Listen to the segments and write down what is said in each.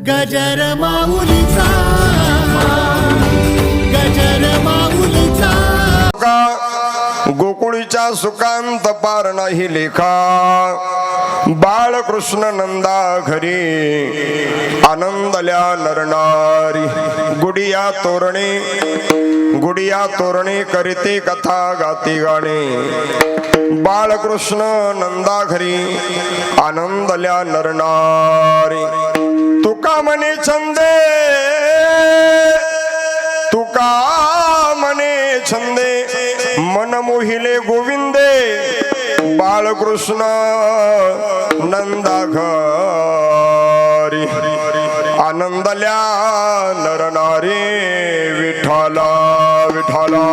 गजर माऊलीचा गजर माऊलीचा गोकुळीच्या सुकांत पार नाही लेखा बाळकृष्ण नंदा घरी आनंदल्या नरनारी गुडिया तोरणे करीते कथा गाती गाणे बाळकृष्ण नंदा घरी आनंदल्या नरनारी तुका म्हणे छंदे मन मोहिले गोविंदे बाळकृष्ण नंदा घरी आनंदल्या नरनारी विठ्ठला विठ्ठला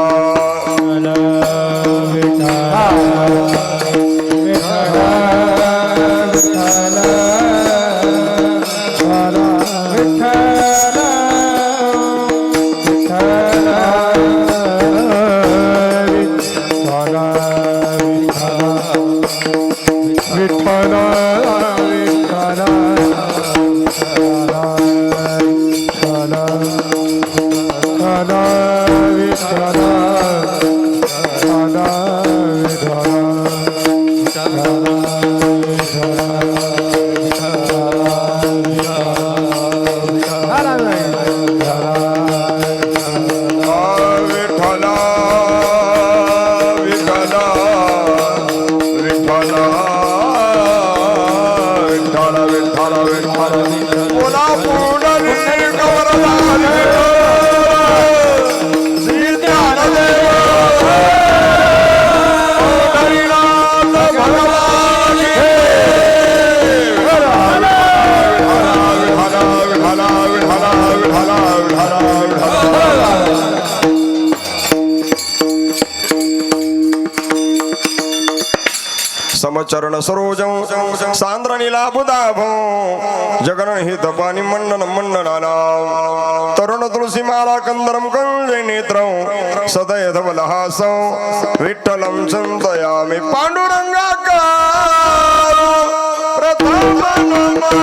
समचरण सरोजं सांद्र नीलाबुदाभो जगन हित पाणी मंडन मंडनाना तरुण तुलसी माला कंदरम कंजे नेत्रं सदय धवलहासं विठ्ठलं चिंतयामि पांडुरंगाकार प्रथम नमः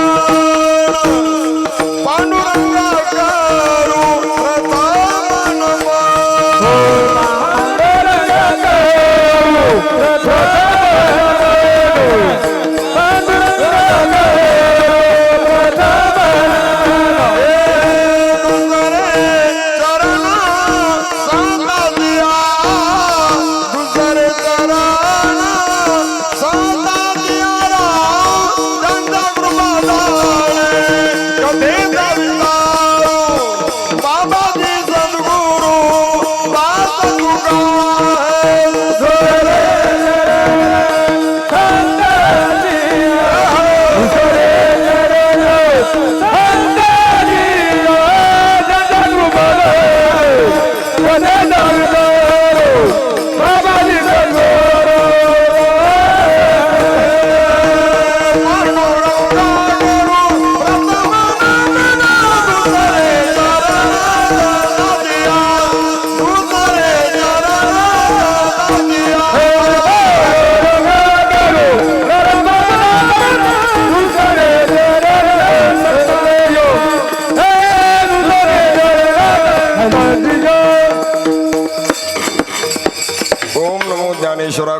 पांडुरंगाकार प्रथम नमः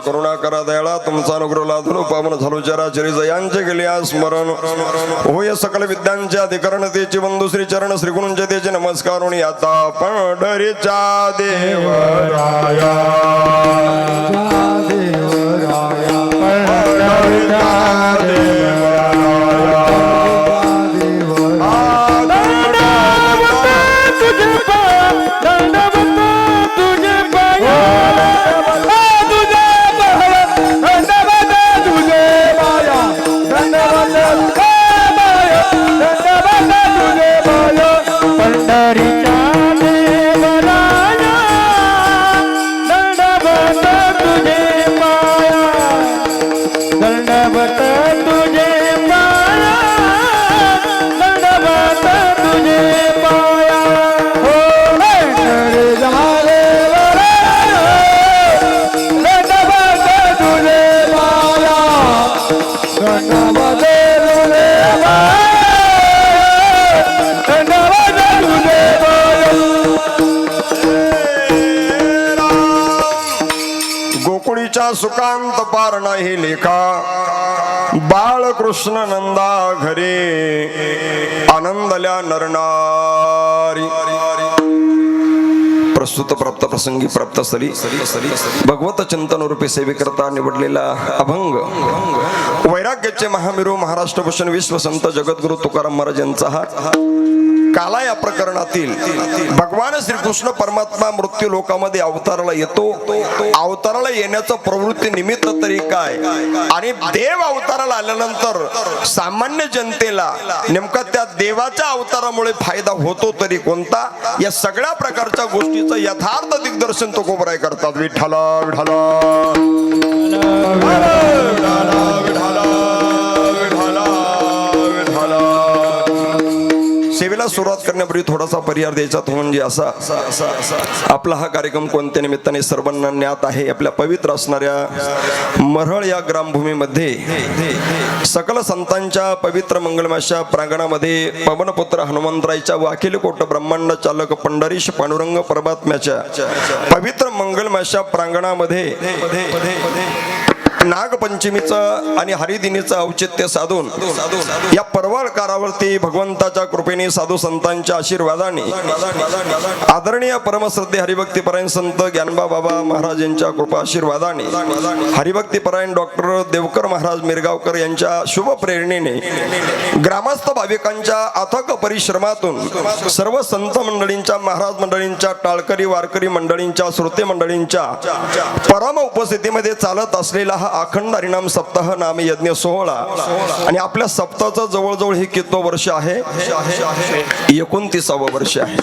करुणाकरा दयाळा तुमचा अनुग्रह लाधून पावन झालो चराचरी जयांचे गेले स्मरण होय सकल विद्यांचे अधिकरण तेचे बंधू श्री चरण श्री गुरूंचे तेचे नमस्कार आणि आता पंढरीच्या देवराया दंडवत तुझे सुकांत पार नाही लेखा बाळकृष्ण नंदा घरे आनंदल्या नरनारी प्रस्तुत प्राप्त प्रसंगी प्राप्त सरी भगवत चिंतन रूपी सेवेकरता निवडलेला अभंग वैराग्याचे महामेरू महाराष्ट्र भूषण विश्व संत जगद्गुरु तुकाराम महाराज यांचा हा काला या प्रकरणातील भगवान श्रीकृष्ण परमात्मा मृत्यू लोकामध्ये अवताराला येतो. अवताराला येण्याचं प्रवृत्ती निमित्त तरी काय आणि देव अवताराला आल्यानंतर सामान्य जनतेला नेमका त्या देवाच्या अवतारामुळे फायदा होतो तरी कोणता, या सगळ्या प्रकारच्या गोष्टीचं यथार्थ दिग्दर्शन तुकोबराय करतात. विठ्ठला विठ्ठला सेवेला सुरुवात करण्यापूर्वी थोडासा परिहार द्यायचा तो म्हणजे असा आपला हा कार्यक्रम कोणत्या निमित्ताने सर्वांना ज्ञात आहे. आपल्या पवित्र असणाऱ्या मरहळ या ग्रामभूमीमध्ये सकल संतांच्या पवित्र मंगलमाशा प्रांगणामध्ये पवनपुत्र हनुमंतरायच्या व अखिल कोट ब्रह्मांड चालक पंढरीश पांडुरंग परमात्म्याच्या पवित्र मंगलमाशा प्रांगणामध्ये नागपंचमीचं आणि हरिदिनीचं औचित्य साधून या पर्वळ कारावरती भगवंताच्या कृपेने साधू संतांच्या आशीर्वादाने आदरणीय परमश्रद्धे हरिभक्तीपरायण संत ज्ञानबा बाबा महाराज यांच्या कृपा आशीर्वादाने हरिभक्तीपरायण डॉक्टर देवकर महाराज मिरगावकर यांच्या शुभ प्रेरणेने ग्रामस्थ भाविकांच्या अथक परिश्रमातून सर्व संत मंडळींच्या महाराज मंडळींच्या टाळकरी वारकरी मंडळींच्या श्रोते मंडळींच्या परम उपस्थितीमध्ये चालत असलेला हा अखंड हरिनाम सप्ताह नाम यज्ञ सोहळा आणि आपल्या सप्ताहाचं जवळजवळ हे कितवं वर्ष आहे, 29वं वर्ष आहे.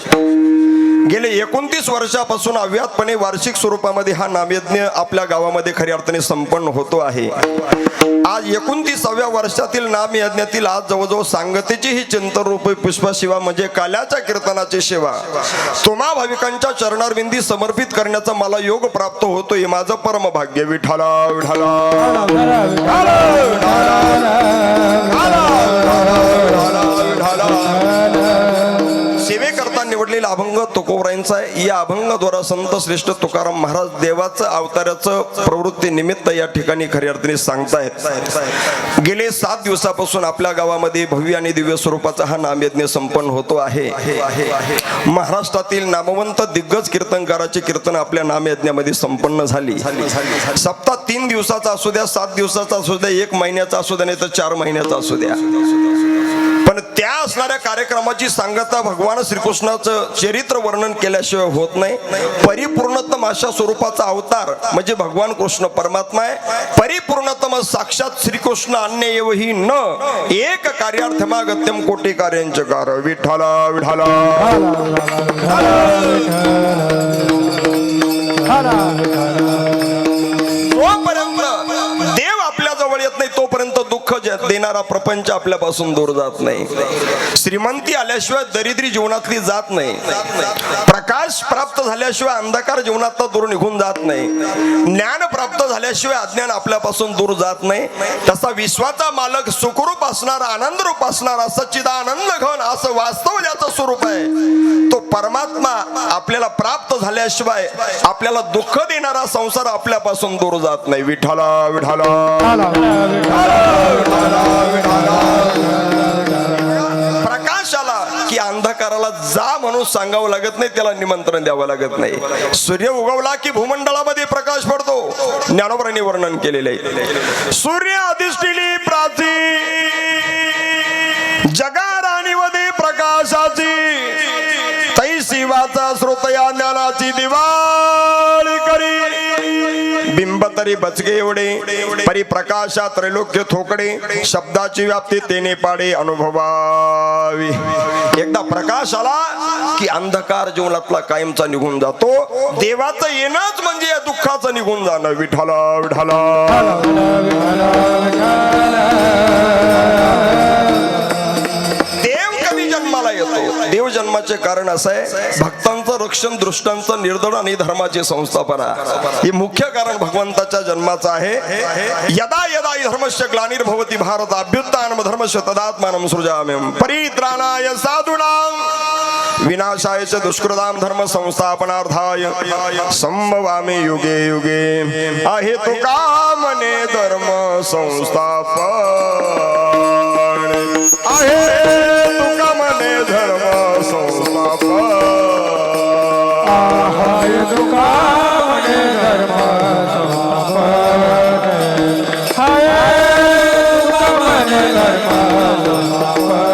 गेले 29 वर्षापासून अव्याहतपणे वार्षिक स्वरूपामध्ये हा नामयज्ञ आपल्या गावामध्ये खऱ्या अर्थाने संपन्न होतो आहे. आज 29व्या वर्षातील नामयज्ञातील आज जवळजवळ सांगतेची ही चिंतनरूपी पुष्पशिवा म्हणजे काल्याच्या कीर्तनाची सेवा तुम्हा भाविकांच्या चरणारविंदी समर्पित करण्याचा मला योग प्राप्त होतो. हे माझं परम भाग्य. विठ्ठला विठ्ठला सेवेकरता निवडलेला अभंग तुकोबरायांचा आहे. या अभंगाद्वारा संत श्रेष्ठ तुकाराम महाराज देवाचं अवताराचं प्रवृत्ती निमित्त या ठिकाणी खऱ्या अर्थाने सांगतायत. गेले 7 दिवसापासून आपल्या गावामध्ये भव्य आणि दिव्य स्वरूपाचा हा नामयज्ञ संपन्न होतो आहे. महाराष्ट्रातील नामवंत दिग्गज कीर्तनकाराची कीर्तन आपल्या नामयज्ञामध्ये संपन्न झाली. सप्ताह 3 दिवसाचा असू द्या, 7 दिवसाचा असू द्या, 1 महिन्याचा असू द्या, नाही तर 4 महिन्याचा असू द्या, पण त्या असणाऱ्या कार्यक्रमाची सांगता भगवान श्रीकृष्णाचं चरित्र वर्णन केल्याशिवाय होत नाही. परिपूर्णतम अशा स्वरूपाचा अवतार म्हणजे भगवान कृष्ण परमात्मा आहे. परिपूर्णतम साक्षात श्रीकृष्ण अन्य एवही न एक कार्यार्थमागत्यम कोटी कार्यांचे कार. विठ्ठला विठ्ठला जोपर्यंत देव आपल्या जवळ येत नाही तोपर्यंत दुःख देणारा प्रपंच आपल्यापासून दूर जात नाही. श्रीमंती आल्याशिवाय दरिद्री जीवनातली जात नाही. प्रकाश प्राप्त झाल्याशिवाय अंधकार जीवनात दूर निघून जात नाही. ज्ञान प्राप्त झाल्याशिवाय अज्ञान आपल्यापासून दूर जात नाही. तसा विश्वाचा मालक सुखरूप असणारा आनंद रूप असणारा सच्चिदानंद घन असं वास्तव ज्याचं स्वरूप आहे तो परमात्मा आपल्याला प्राप्त झाल्याशिवाय आपल्याला दुःख देणारा संसार आपल्यापासून दूर जात नाही. विठ्ठला विठ्ठला प्रकाश आला की अंधकाराला जा म्हणून सांगावं लागत नाही, त्याला निमंत्रण द्यावं लागत नाही. सूर्य उगवला की भूमंडळामध्ये प्रकाश पडतो. ज्ञानोबरांनी वर्णन केलेले आहे. सूर्य अधिष्ठिली प्राची जगा राणीमध्ये प्रकाशाची तैसी वाचा श्रोतया ज्ञानाची दिवाळी करी. बिंब तरी बचके एवढे परिप्रकाशा त्रैलोक्य थोकडे शब्दाची व्याप्ती तेने पाडे अनुभवावी. एकदा प्रकाश आला की अंधकार जीवनातला कायमचा निघून जातो. देवाचं येणंच म्हणजे या दुःखाचं निघून जाणं. विठ्ठला विठ्ठला देव जन्माचे कारण असं आहे भक्तांचं रक्षण, दृष्टांचं निर्दळ आणि धर्माची संस्थापना. हे मुख्य कारण भगवंताच्या जन्माचं आहे. यदा यदा धर्मस्य ग्लानिर्भवति भारत अभ्युत्थानं धर्मस्य तदात्मानं सृजाम्यहं परित्राणाय साधूनां विनाशाय च दुष्कृताम धर्म संस्थापनार्थाय संभवामि युगे युगे आहे तुका मने धर्म संस्थापन आहे तुका मने धर्म संस्थापन आहे तुका मने धर्म संस्थापन आहे तुका मने धर्म संस्थापन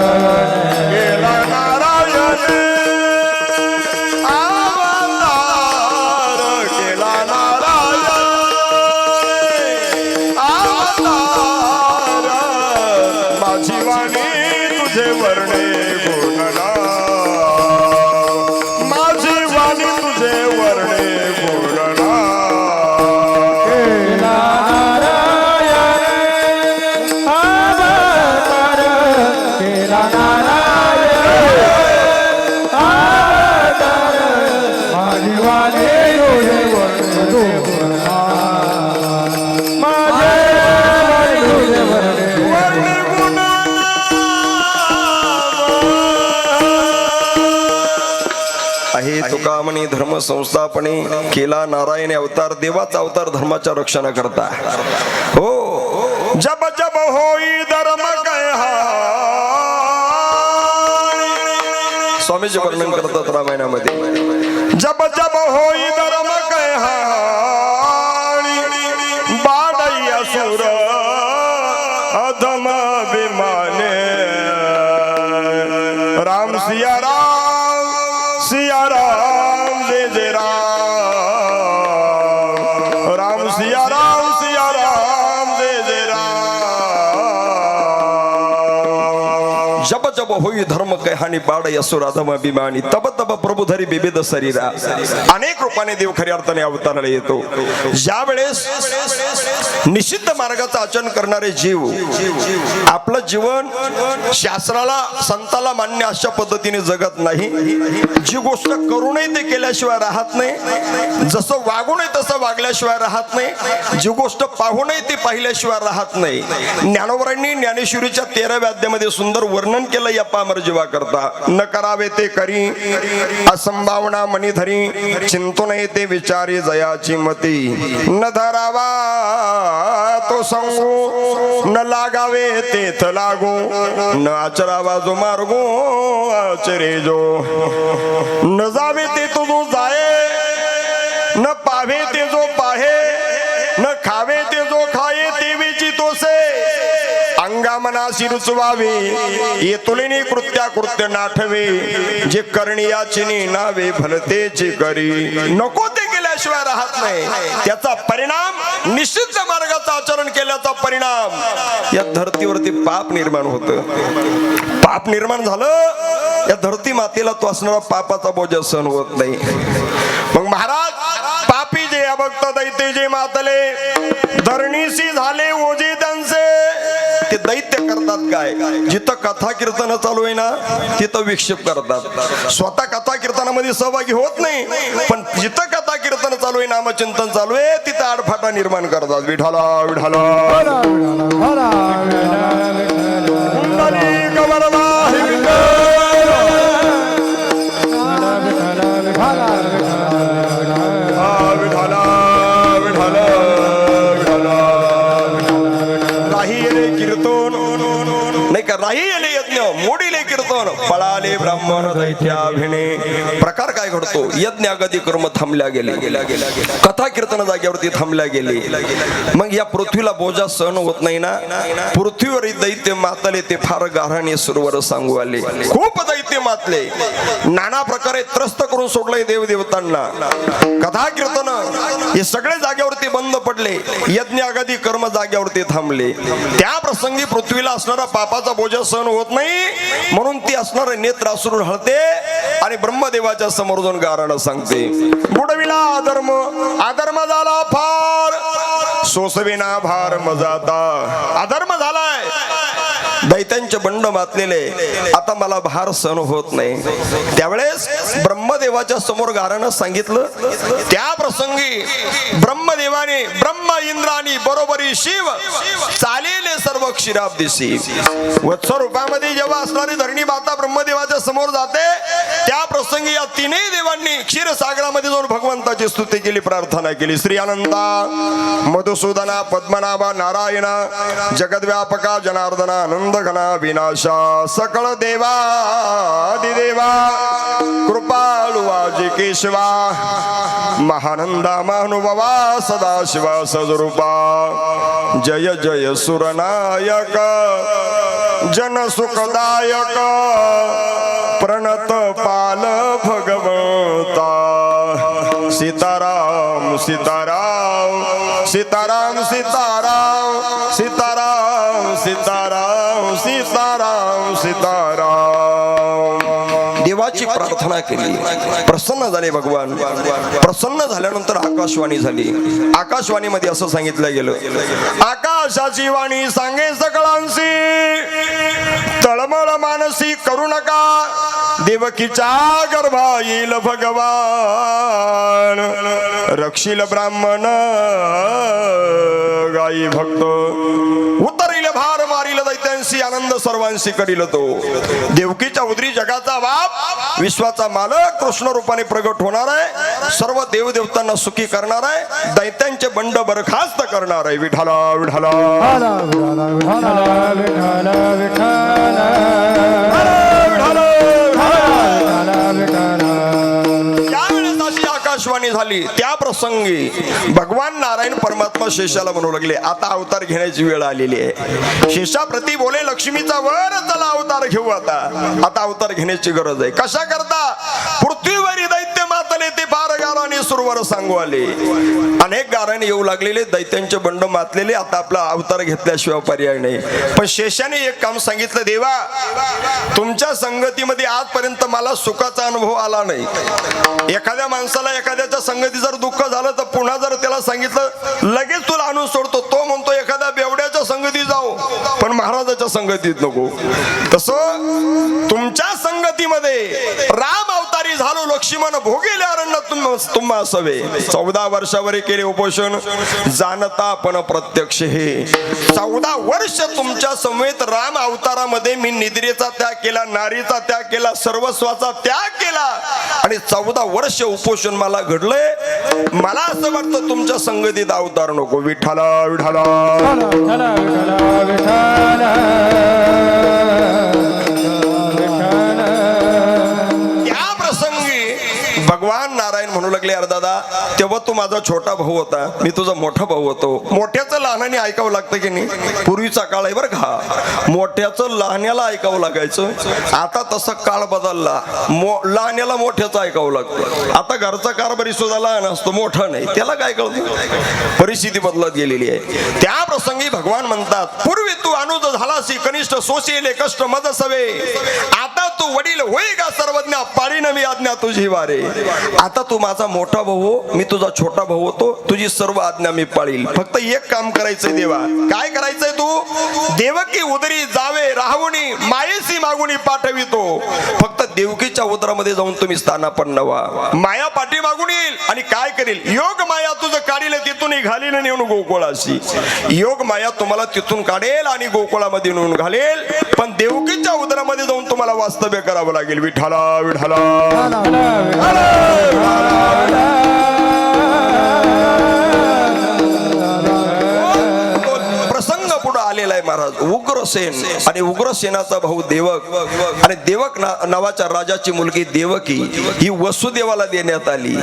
केला नारायण अवतार केला नारायण अवतार माझी वाणी तुझे वर्णे गुणना माझी वाणी तुझे वर्णे गुणना केला नारायण अवतार केला नारायण अवतार माझी वाणी तुझे वर्णे गुणना माझे वाणी तुझे वर्णे वर्णे गुणना आहे तुका म्हणे धर्म संस्थापने केला नारायण अवतार देवाचा अवतार धर्माच्या रक्षणा करता हो जब जब होई धर्म स्वामीचे वर्णन करतात रामायणामध्ये जब जब होई धर्म बाडई असुर अधम विमाने राम सिया राम जय जय राम राम सिया राम जय जय राम जब जब होई धर्म कहाणी बाड असुर अधम अभिमानी तब तब प्रभू धरी विविध शरीरा अनेक रूपाने देव खऱ्या अर्थाने अवताराला येतो ज्या वेळेस निषिद्ध मार्गाचं आचरण करणारे जीव आपलं जीवन शास्त्राला संताला मान्य अशा पद्धतीने जगत नाही जी गोष्ट करूनही ते केल्याशिवाय राहत नाही जसं वागू नये तसं वागल्याशिवाय राहत नाही जी गोष्ट पाहूनही ती पाहिल्याशिवाय राहत नाही ज्ञानोबरांनी ज्ञानेश्वरीच्या 13व्या अध्यायामध्ये सुंदर वर्णन केलं या पामर जीवा करता न करावे ते करी असंभावना मणिधरी चिंतू नये ते विचारी जयाची मती न धरावा तो संगू न लागावे तेथ लागू न आचरावा जो मार्गो आचरे जो न जावे ते तो जो जाये न पावे ते जो पाहे न खावे ते जो खाये ते वेची तोसे अंगा मनासी रुचवावे ये तुलिनी कृत्या कृत्य नाठवे जे करणीयाची नावे भलतेची करी नको ते केल्याशिवाय राहत नाही त्याचा परिणाम निषिद्ध मार्गाचं आचरण केल्याचा परिणाम या धरतीवरती पाप निर्माण होतं पाप निर्माण झालं या धरती मातेला तो असणारा पापाचा बोजा सहन होत नाही मग महाराज पापी जे अभक्त दैत्य जे मातले धरणीशी झाले ओझे त्यांचे ते दैत्य करतात काय जिथं कथा कीर्तन चालू आहे ना तिथं विक्षेप करतात स्वतः कथा कीर्तनामध्ये सहभागी होत नाही पण जिथं कथा कीर्तन चालू आहे नामचिंतन चालू आहे तिथं आडफाटा निर्माण करतात विठाला विठाला राहिले यज्ञ मोडीले कीर्तन पळाले ब्राह्मण दैत्याभिने प्रकार काय घडतो यज्ञ अगदी कर्म थांबल्या गेले कथा कीर्तन जागेवरती थांबल्या गेले मग या पृथ्वीला बोजा सहन होत नाही ना पृथ्वीवर दैत्य मातले ते फार गाऱ्हाणे सुरवर सांगू आले खूप दैत्य मातले नाना प्रकारे त्रस्त करून सोडले देवदेवतांना कथा कीर्तन हे सगळे जागेवरती बंद पडले यज्ञ अगदी कर्म जागेवरती थांबले त्या प्रसंगी पृथ्वीला असणारा पापाचा बोजा सहन होत नाही म्हणून ती असणारे नेत्र अश्रू ढळते आणि ब्रह्मदेवाच्या समोर जाऊन गारणं सांगते बुडविला अधर्म झाला फार सोसविना भार मजाता अधर्म झालाय दैत्यांचे बंड मातलेले आता मला भार सहन होत नाही त्यावेळेस ब्रह्मदेवाच्या समोर गारणं सांगितलं त्या प्रसंगी ब्रह्मदेवाने ब्रह्म इंद्रानी बरोबरी शिव चालेले सर्व क्षीराब्दिशी वत्स रूपामध्ये जेव्हा असणारी धरणी माता ब्रह्मदेवाच्या समोर जाते त्या प्रसंगी या तीनही देवांनी क्षीरसागरामध्ये जाऊन भगवंताची स्तुती केली, प्रार्थना केली. श्री अनंता, मधुसूदना, पद्मनाभा, नारायणा, जगद्व्यापका, जनार्दना, आनंद घना, विनाशा, सकळ देवा दिदेवा, कृपाळू वाजी केशवा, महानंदा, महानुभावा, सदाशिवा, सद्रूपा, जय जय सुरनायक, जन सुखदायक, प्रणत पाल भगवंता. सीताराम सीताराम सीताराम सीताराम सीताराम सीताराम सीताराम सीताराम. देवाची प्रार्थना केली, प्रसन्न झाले भगवान. प्रसन्न झाल्यानंतर आकाशवाणी झाली. आकाशवाणीमध्ये असं सांगितलं गेलं, आकाशाची वाणी सांगे सकळांशी, तळमळ मानसी करू नका, देवकीच्या गर्भा येईल भगवान, रक्षील ब्राह्मण गाई भक्त, उतरील भार मारील दैत्यांशी, आनंद सर्वांशी करील तो. देवकीच्या उदरी जगाचा बाप, विश्वाचा मालक कृष्ण रूपाने प्रगट होणार आहे, सर्व देवदेवतांना सुखी करणार आहे, दैत्यांचे बंड बरखास्त करणार आहे. विठाला विठाला त्यावेळेस अशी आकाशवाणी झाली. त्या प्रसंगी भगवान नारायण परमात्मा शेषाला म्हणू लागले, आता अवतार घेण्याची वेळ आलेली आहे. शेषाप्रती बोले, लक्ष्मीचा वर चला अवतार घेऊ. आता अवतार घेण्याची गरज आहे. कशा करता? पृथ्वीवरील दैत्य मातले ते फार गाराने सुरवर सांगू आले. अनेक गाराने येऊ लागलेले, दैत्यांचे बंड मातलेले. आता आपला अवतार घेतल्याशिवाय पर्याय नाही. पण शेषाने एक काम सांगितलं, देवा तुमच्या संगतीमध्ये आजपर्यंत मला सुखाचा अनुभव आला नाही. एखाद्या माणसाला एखाद्याच्या संगती जर दुःख झालं तर पुन्हा जर त्याला सांगितलं लगेच तुला आणून सोडतो, तो म्हणतो एखाद्या बेवड्याच्या संगतीत जाऊ पण महाराजाच्या संगतीत नको. तसं तुमच्या संगतीमध्ये राम अवतारी झालो, लक्ष्मण भोगेले अरण्य तुम्हा असावे. 14 वर्षावर केले उपोषण, जाणता आपण प्रत्यक्ष हे. 14 वर्ष तुमच्या समेत राम अवतारामध्ये मी निद्रेचा त्याग केला, नारीचा त्याग केला, सर्वस्वाचा त्याग केला आणि 14 वर्ष उपोषण मला घडलंय. मला असं वाटतं तुमच्या संगतीत अवतार नको. विठाला विठाला त्या प्रसंगी भगवान नारायण म्हणू लागले, अरे दादा तेव्हा तू माझा छोटा भाऊ होता, मी तुझा मोठा भाऊ होतो. मोठ्याचं लहानाने ऐकावं लागतं की नाही? पूर्वीचा काळ आहे बरं का, मोठ्याचं लहान्याला ऐकावं लागायचं. आता तसा काळ बदलला, लहान्याला मोठ्याचं ऐकावं लागतं. आता घरचा कारभारी सुद्धा लहान असतो, मोठा नाही, त्याला काय कळतं? परिस्थिती बदलत गेलेली आहे. त्या प्रसंगी भगवान म्हणतात, पूर्वी तू अनुज झालासी, कनिष्ठ सोशिले कष्ट मज सवे, आता तू वडील होई का सर्वज्ञ, पाळीन मी आज्ञा तुझी वारे. आता तू माझा मोठा भाऊ, मी तुझा छोटा भाऊ होतो, तुझी सर्व आज्ञा मी पाळील. फक्त एक काम करायचंय देवा. काय करायचंय? तू देवकी उदरी जावे राहुणी, मायेसी मागुनी पाठवितो. फक्त देवकीच्या उदरामध्ये जाऊन तुम्ही स्थानापन्न व्हा. माया पाठी मागून येईल आणि काय करेल? योग माया तुझं काढील, तिथून घालील नेऊन गोकुळाशी. योग माया तुम्हाला तिथून काढेल आणि गोकुळामध्ये नेऊन घालेल, पण देवकीच्या उदरामध्ये जाऊन तुम्हाला वास्तव्य करावं लागेल. विठाला विठाला प्रसंग पुढे आलेला आहे महाराज. उग्रसेन आणि उग्रसेनाचा भाऊ देवक आणि देवक नावाच्या राजाची मुलगी देवकी ही वसुदेवाला देण्यात आली.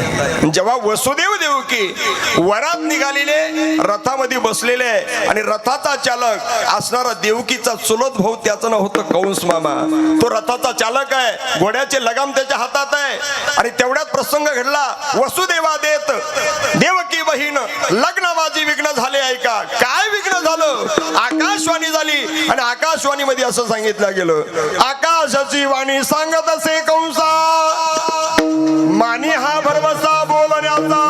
जेव्हा वसुदेव देवकी वरात निघालेले, रथामध्ये बसलेले आणि रथाचा चालक असणारा देवकीचा चुलत भाऊ, त्याचं नाव होतं कंस मामा. तो रथाचा चालक आहे, घोड्याचे लगाम त्याच्या हातात आहे. आणि तेवढ्यात प्रसंग घडला, वसुदेवा देत देवकी बहीण लग्न माझी विघ्न झाले. ऐका काय विघ्न झालं? आकाशवाणी झाली आणि आकाशवाणीमध्ये असं सांगितलं गेलं, आकाशाची वाणी सांगत असे कंसा, मानी हा भरवसा बोलण्याचा,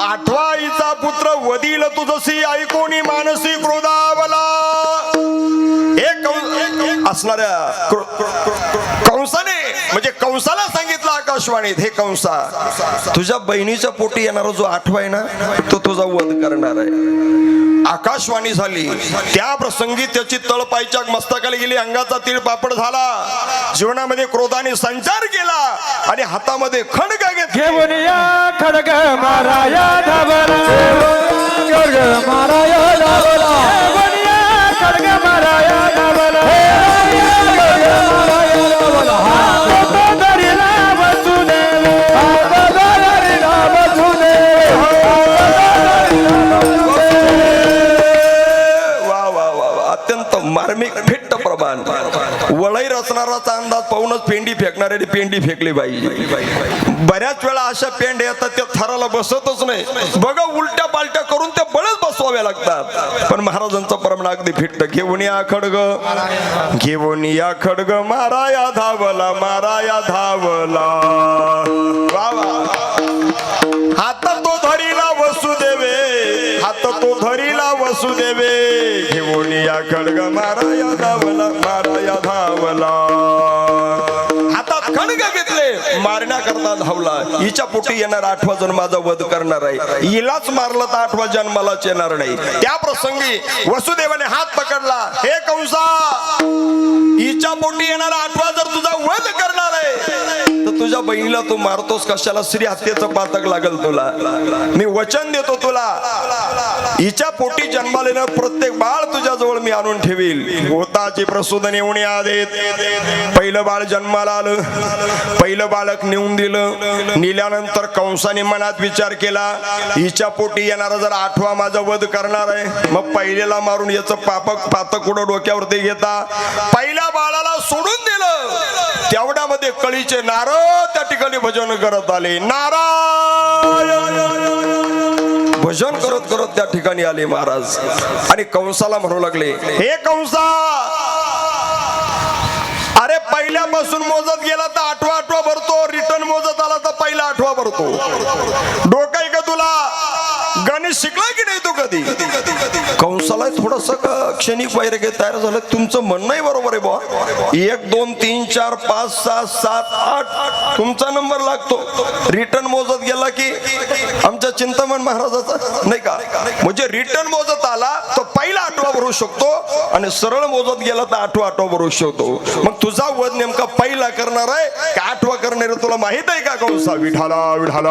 आठवाईचा पुत्र वदील तुझसी, ऐकोनी मानसी क्रोधावला. एक असणाऱ्या कंसाने म्हणजे कंसाला सांगितलं आकाशवाणीत हे कंसा तुझ्या बहिणीच्या पोटी येणारा जो आठवा आहे ना तो तुझा वध करणार आहे. आकाशवाणी झाली त्या प्रसंगी त्याची तळपायच्या मस्तकाला गेली, अंगाचा तीळ पापड झाला, जीवनामध्ये क्रोधाने संचार केला आणि हातामध्ये खड्ग घेऊन या खडग माराया धावला, खडग माराया धावला, घेऊन या खडग माराया धावला, हात धरिला वसुदेव, हात धरिला वसुदेव. अत्यंत मार्मिक फिट्ट प्रमाण वळई रचणाराचा अंदाज पाहूनच पेंडी फेकणाऱ्याने पेंडी फेकली पाहिजे. बऱ्याच वेळा अशा पेंड्या येतात त्या थराला बसतच नाही, बघा उलट्या पालट्या करून ते बळच बसवाव्या लागतात. पण महाराजांचं प्रमाण अगदी फिट्ट. घेऊन या खडग, घेऊन या खडग माराया धावला, माराया धावला. वा वा. हात तो धरीला वसुदेवे, हात तो धरीला वसुदेवे, घेऊन या खडग माराया धावला, माराया धावला. हातात खडग घेतले, मारण्याकरता धावला. हिच्या पोटी येणार आठवा जन्माचा वध करणार आहे, हिलाच मारलं तर आठवा जन्मालाच येणार नाही. त्या प्रसंगी वसुदेवाने हात पकडला, हे कंसा, हिच्या पोटी येणारा आठवा जर तुझा वध करणार आहे तर तुझ्या बहिणीला तू मारतोस कशाला? श्री हत्येचं पातक लागल तुला. मी वचन देतो तुला, हिच्या पोटी जन्माला येणार प्रत्येक बाळ तुझ्या जवळ मी आणून ठेवील. गोताची प्रसूदन येऊन आदेत. पहिलं बाळ जन्माला आलं, पहिलं बालक नेऊन दिलं. नेल्यानंतर कंसाने मनात विचार केला, हिच्या पोटी येणारा जर आठवा माझा वध करणार आहे, मग पहिल्याला मारून याचं पातक कुठं डोक्यावरती घेता पहिल्या बाळाला सोडून दिलं. तेवढ्यामध्ये कळीचे नारद त्या ठिकाणी भजन करत आले. नारायण भजन करत करत त्या ठिकाणी आले महाराज आणि कंसाला म्हणू लागले, हे कंसा, अरे पहिल्यापासून मोजत गेला तर आठवा भरतो, रिटर्न मोजत आला तर पहिला आठवा भरतो. डोकं आहे का तुला? गणित शिकला की नाही तू कधी? कंसाला थोडस क्षणिक वैराग्य तयार झालं. तुमचं म्हणणंही बरोबर आहे बुवा, 1 2 3 4 5 6 7 8 तुमचा नंबर लागतो. रिटर्न मोजत गेला की आमच्या चिंतामण महाराजाचा नाही का, म्हणजे रिटर्न मोजत आला तर पहिला आठवा भरू शकतो आणि सरळ मोजत गेला तर आठवा भरू शकतो. मग तुझा वध नेमका पहिला करणार आहे का आठवा करणार आहे तुला माहित आहे का कंसा? विठाला विठाला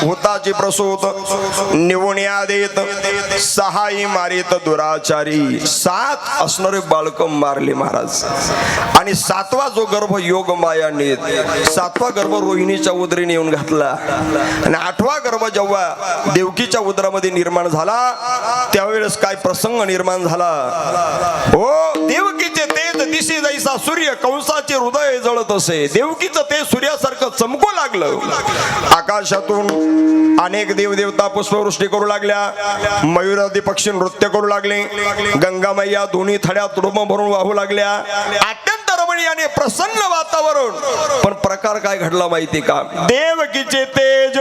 होताची प्रसूत निवून देत, सहाई मारित दुराचारी. 7 असणारे बालक मारले महाराज आणि 7वा जो गर्भ योग माया नेत, 7वा गर्भ रोहिणीच्या उदरीने येऊन घातला आणि 8वा गर्भ जेव्हा देवकीच्या उदरामध्ये निर्माण झाला त्यावेळेस काय प्रसंग निर्माण झाला. हो, देवकीचे तेज दिशी जैसा सूर्य, कंसाचे हृदय जळत असे. देवकीचं तेज सूर्यासारखं चमकू लागलं. आकाशातून अनेक देवदेवता पुष्पवृष्टी करू लागल्या, मयूरादी पक्षी नृत्य करू लागले, गंगा मैया दोन्ही थड्या तुडुंब भरून वाहू लागल्या. अत्यंत रमणीय प्रसन्न वातावरण. पण प्रकार काय घडला माहिती का? देवकीचे तेज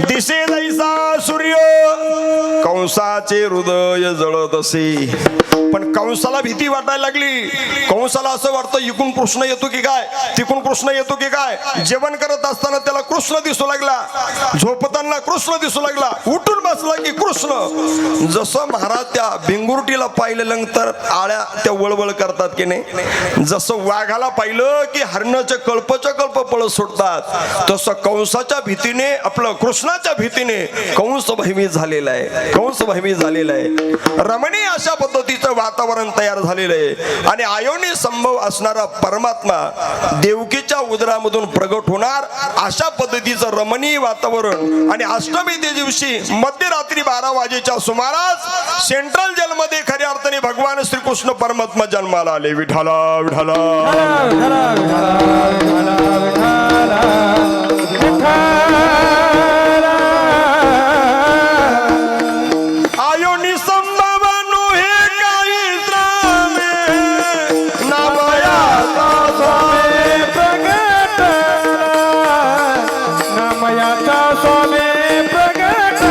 दिसे जैसा सूर्य, कंसाचे हृदय जळत असे. पण कंसाला भीती वाटायला लागली. कंसाला असं वाटतं इकडून कृष्ण येतो की काय, तिकडून कृष्ण येतो की काय. जेवण करत असताना त्याला कृष्ण दिसू लागला, झोपताना कृष्ण दिसू लागला, उठून बसला की कृष्ण. जसं महाराज त्या भिंगुरटीला पाहिलं नंतर आळ्या त्या वळवळ करतात की नाही, जसं वाघाला पाहिलं की हरणाचे कल्पच्या कल्प पळत सुटतात, तसं कंसाच्या भीतीने आपलं कृष्णाच्या भीतीने कंस भयभीत झालेला आहे. कंस भयभीत झालेला आहे. रमणीय अशा पद्धतीचं वातावरण तयार झालेलं आहे आणि आयोनी संभव असणारा परमात्मा देवकीच्या उदरामधून प्रगट होणार अशा पद्धतीचं रमणीय वातावरण. आणि अष्टमी ते दिवशी मध्यरात्री 12 वाजेच्या सुमारास सेंट्रल जेलमध्ये खऱ्या अर्थाने भगवान श्रीकृष्ण परमात्मा जन्माला आले. विठाला विठाला आयोनी संभव स्वामी प्रगट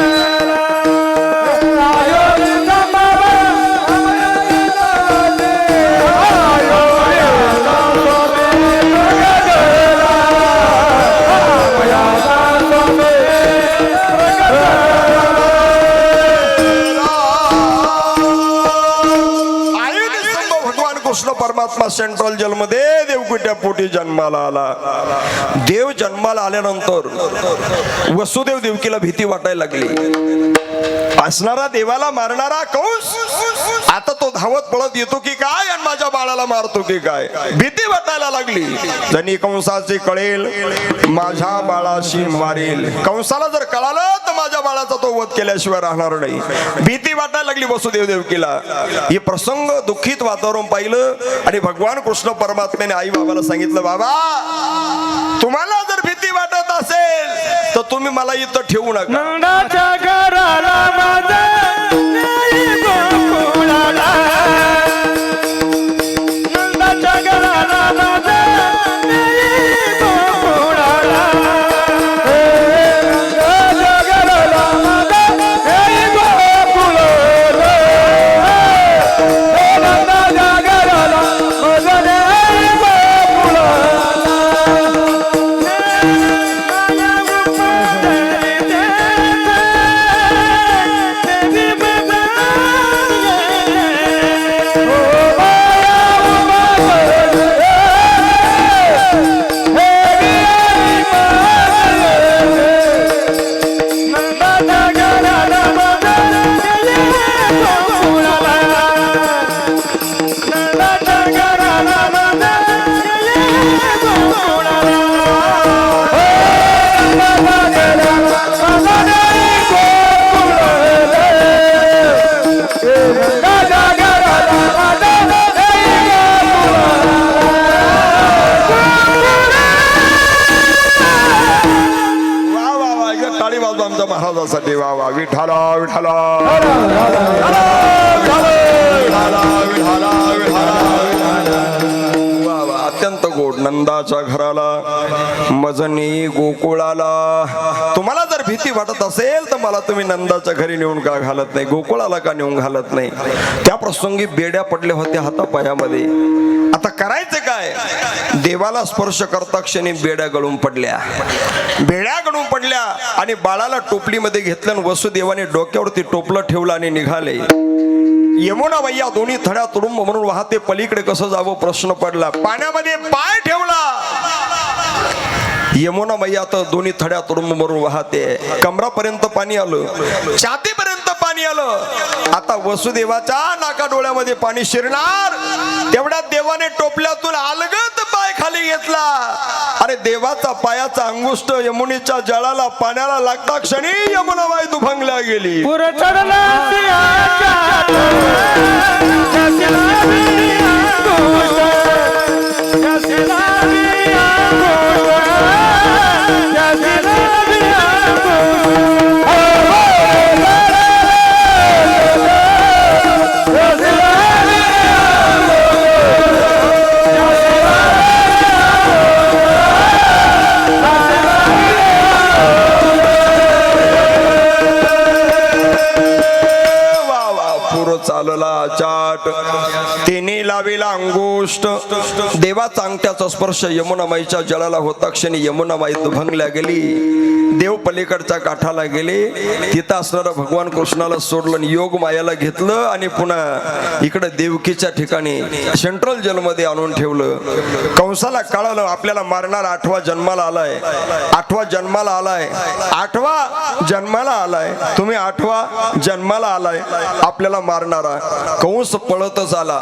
कृष्ण परमात्मा सेंट्रल जेलमध्ये देवकुट्या पोटी जन्माला आला. देव जन्माला आल्यानंतर वसुदेव देवकीला भीती वाटायला लागली. असणारा देवाला मारणारा कंस आता तो धावत पळत येतो की काय आणि माझ्या बाळाला मारतो की काय, भीती वाटायला लागली. जणी कंसाचे कळेल माझ्या बाळाशी मारेल, कंसाला जर कळालं तर माझ्या बाळाचा तो वध केल्याशिवाय राहणार नाही. भीती वाटायला लागली वसुदेव देवकीला. हे प्रसंग दुःखित वातावरण पाहिलं आणि भगवान कृष्ण परमात्म्याने आई बाबाला सांगितलं, बाबा तुम्हाला जर भीती वाटत असेल तर तुम्ही मला इथं ठेवू नका. नंदाच्या घराला माझा नाही गोकुळाला, नंदाच्या घराला माझा नाही गोकुळाला, नंदाच्या घराला माझा नाही गोकुळाला, नंदाच्या घराला माझा नाही गोकुळाला. आमच्या महाराजासाठी. वा वा विठाला विठाला अत्यंत गोड. नंदाच्या घराला मजनी गोकुळाला. तुम्हाला जर भीती वाटत असेल तर मला तुम्ही नंदाच्या घरी नेऊन का घालत नाही, गोकुळाला का नेऊन घालत नाही. त्या प्रसंगी बेड्या पडल्या होत्या हातापायामध्ये. आता करायचं काय, देवाला स्पर्श करता क्षणी बेड्या गळून पडल्या. बेड्या गळून पडल्या आणि बाळाला टोपलीमध्ये घेतलं आणि वसुदेवाने डोक्यावरती टोपलं ठेवलं आणि निघाले. यमुना मैया दोन्ही थड्या तुडुंब म्हणून वाहते, पलीकडे कसं जावं प्रश्न पडला. पाण्यामध्ये पाय ठेवला, यमुना मैया तर दोन्ही थड्या तुडुंब म्हणून वाहते. कमरापर्यंत पाणी आलं, छातीपर्यंत पाणी आलं. आता वसुदेवाच्या नाका डोळ्यामध्ये पाणी शिरणार, तेवढ्यात देवाने टोपल्यातून अलगद पाय खाली घेतला. अरे देवाचा पायाचा अंगुष्ट यमुनेच्या जळाला पाण्याला लागता क्षणी यमुना बाई दुभंगल्या गेली. चालला चाट, तिने लाविला अंगुष्ट. देवाचा अंगठ्याचा स्पर्श यमुनामाईच्या जळाला होता क्षणी यमुनामाई दुभंगल्या गेली. देव पलीकडच्या काठाला गेले, तिथं असणारा भगवान कृष्णाला सोडलं, योग मायाला घेतलं आणि पुन्हा इकडे देवकीच्या ठिकाणी सेंट्रल जेलमध्ये आणून ठेवलं. कंसाला कळालं आपल्याला मारणार आठवा जन्माला आलाय, आठवा जन्माला आलाय, आठवा जन्माला आलाय, तुम्ही आठवा जन्माला आलाय, आपल्याला मारणारा. कंस पळतच आला.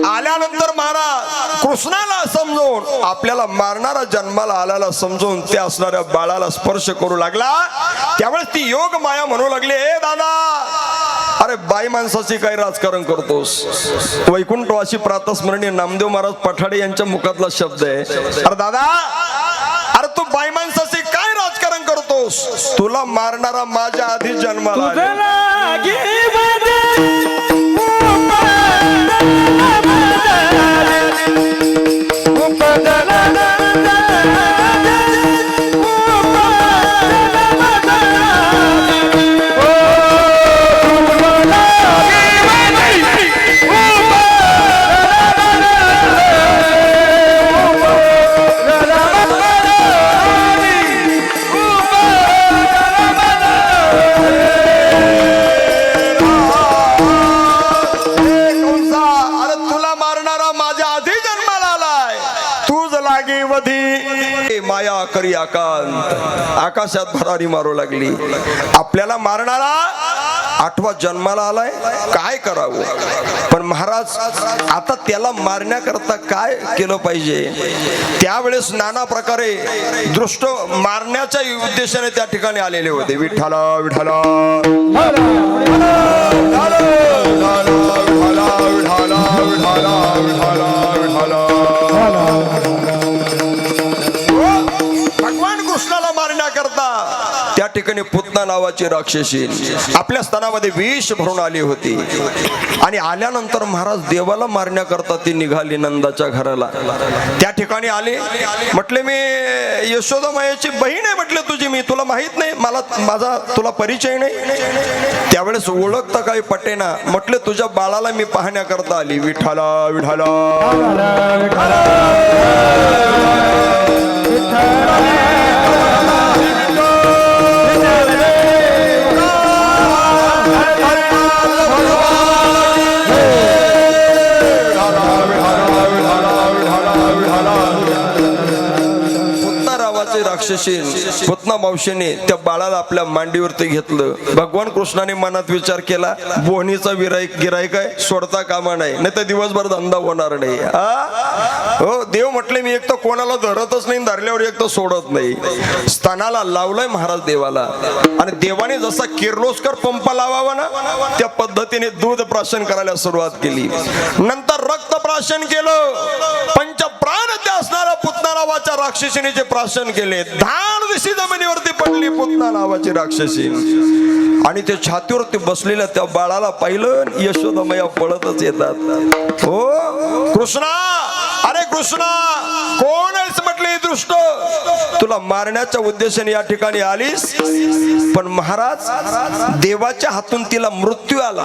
आल्यानंतर महाराज कृष्णाला समजून आपल्याला मारणारा जन्माला आल्याला समजून त्या असणाऱ्या बाळाला स्पर्श करू लागला. त्यावेळेस ती योग माया म्हणू लागली, ए दादा, अरे बाई माणसाची काय राजकारण करतोस. वैकुंठवासी प्रातस्मरणीय नामदेव महाराज पठाडे यांच्या मुखातला शब्द आहे. अरे दादा, अरे तू बाई माणसाची काय राजकारण करतोस, तुला मारणारा माझ्या आधी जन्माला लागे वधी माया करी आकांत आकाशात भरारी मारू लागली. आपल्याला मारणारा 8व्या जन्माला आलाय, काय करावं. पण महाराज आता त्याला मारण्याकरता काय केलं पाहिजे. त्यावेळेस नाना प्रकारे दृष्ट मारण्याच्या उद्देशाने त्या ठिकाणी आलेले होते. विठ्ठला विठ्ठला भगवान कृष्णाला मारण्याकरता त्या ठिकाणी पुतना नावाची राक्षसी आपल्या स्तनामध्ये विष भरून आली होती. आणि आल्यानंतर महाराज देवाला मारण्याकरता ती निघाली नंदाच्या घराला. त्या ठिकाणी आले, म्हटले मी यशोदा मायेची बहीण आहे. म्हटले तुझी, मी तुला माहित नाही, मला माझा तुला परिचय नाही. त्यावेळेस ओळखता काही पटेना. म्हटले तुझ्या बाळाला मी पाहण्याकरता आली. विठ्ठला विठ्ठला राक्षसी पुतना मावशीने त्या बाळाला आपल्या मांडीवरती घेतलं. भगवान कृष्णाने मनात विचार केला, बोहनीचा गिराईक आहे, सोडता कामा नाही, नाही तर दिवसभर धंदा होणार नाही. हो देव म्हटले मी एक तर कोणाला धरतच नाही, धरल्यावर एक तर सोडत नाही. स्तनाला लावलंय महाराज देवाला. आणि देवाने जसा किर्लोस्कर पंप लावावा ना त्या पद्धतीने दूध प्राशन करायला सुरुवात केली. नंतर रक्त प्राशन केलं. पंचप्राण त्या असणाऱ्या पुतना नावाच्या राक्षसीने जे प्राशन केले. धान दिशी जमिनीवरती पडली पुतना नावाची राक्षसी. आणि ते छातीवरती बसलेल्या त्या बाळाला पाहिलं. यशोदामया पळतच येतात. हो कृष्णा, अरे कृष्णा कोण आहेस म्हटले दृष्ट, तुला मारण्याच्या उद्देशाने या ठिकाणी आलीस. पण महाराज देवाच्या हातून तिला मृत्यू आला.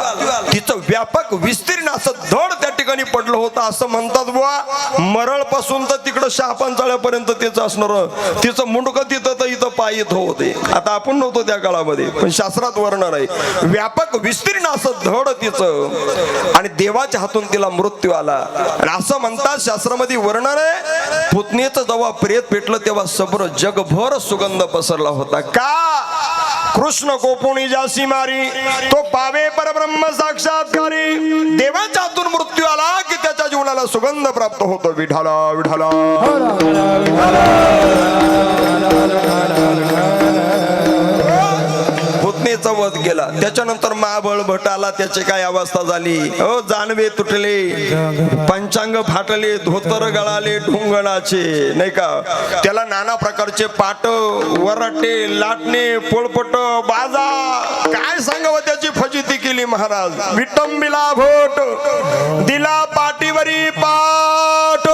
तिचं व्यापक विस्तीर्ण असं धड त्या ठिकाणी पडलं होतं. असं म्हणतात बुवा मरळ पासून तर तिकडं शहापंचाळ्यापर्यंत तिचं असणार. तिचं मुंडकं तिथं तर इथं पाय येत होते. आता आपण नव्हतो त्या काळामध्ये, पण शास्त्रात वर्णन आहे. व्यापक विस्तीर्ण असं धड तिचं. आणि देवाच्या हातून तिला मृत्यू आला. आणि असं म्हणतात शास्त्रामध्ये वर्णन आहे, पुतणीचं जेव्हा प्रेत पेटलं तेव्हा सबर जगभर सुगंध पसरला होता. का कृष्ण गोपुणी जासी मारी तो पावे परब्रह्म साक्षात्कारी. देवाच्या हातून मृत्यू आला की त्याच्या जीवनाला सुगंध प्राप्त होतो. विठाला विठाला पुतणीचा वध केला. त्याच्यानंतर महाबळ भट आला. त्याची काय अवस्था झाली. हो जानवे तुटले, पंचांग फाटले, धोतर गळाले ढुंगणाचे, नाही का. त्याला नाना प्रकारचे पाट, वराटे, लाटणे, पोळपट, बाजा, काय सांगावं त्याची फजिती केली महाराज. विटंबिला भोट दिला पाठीवरी पाठ,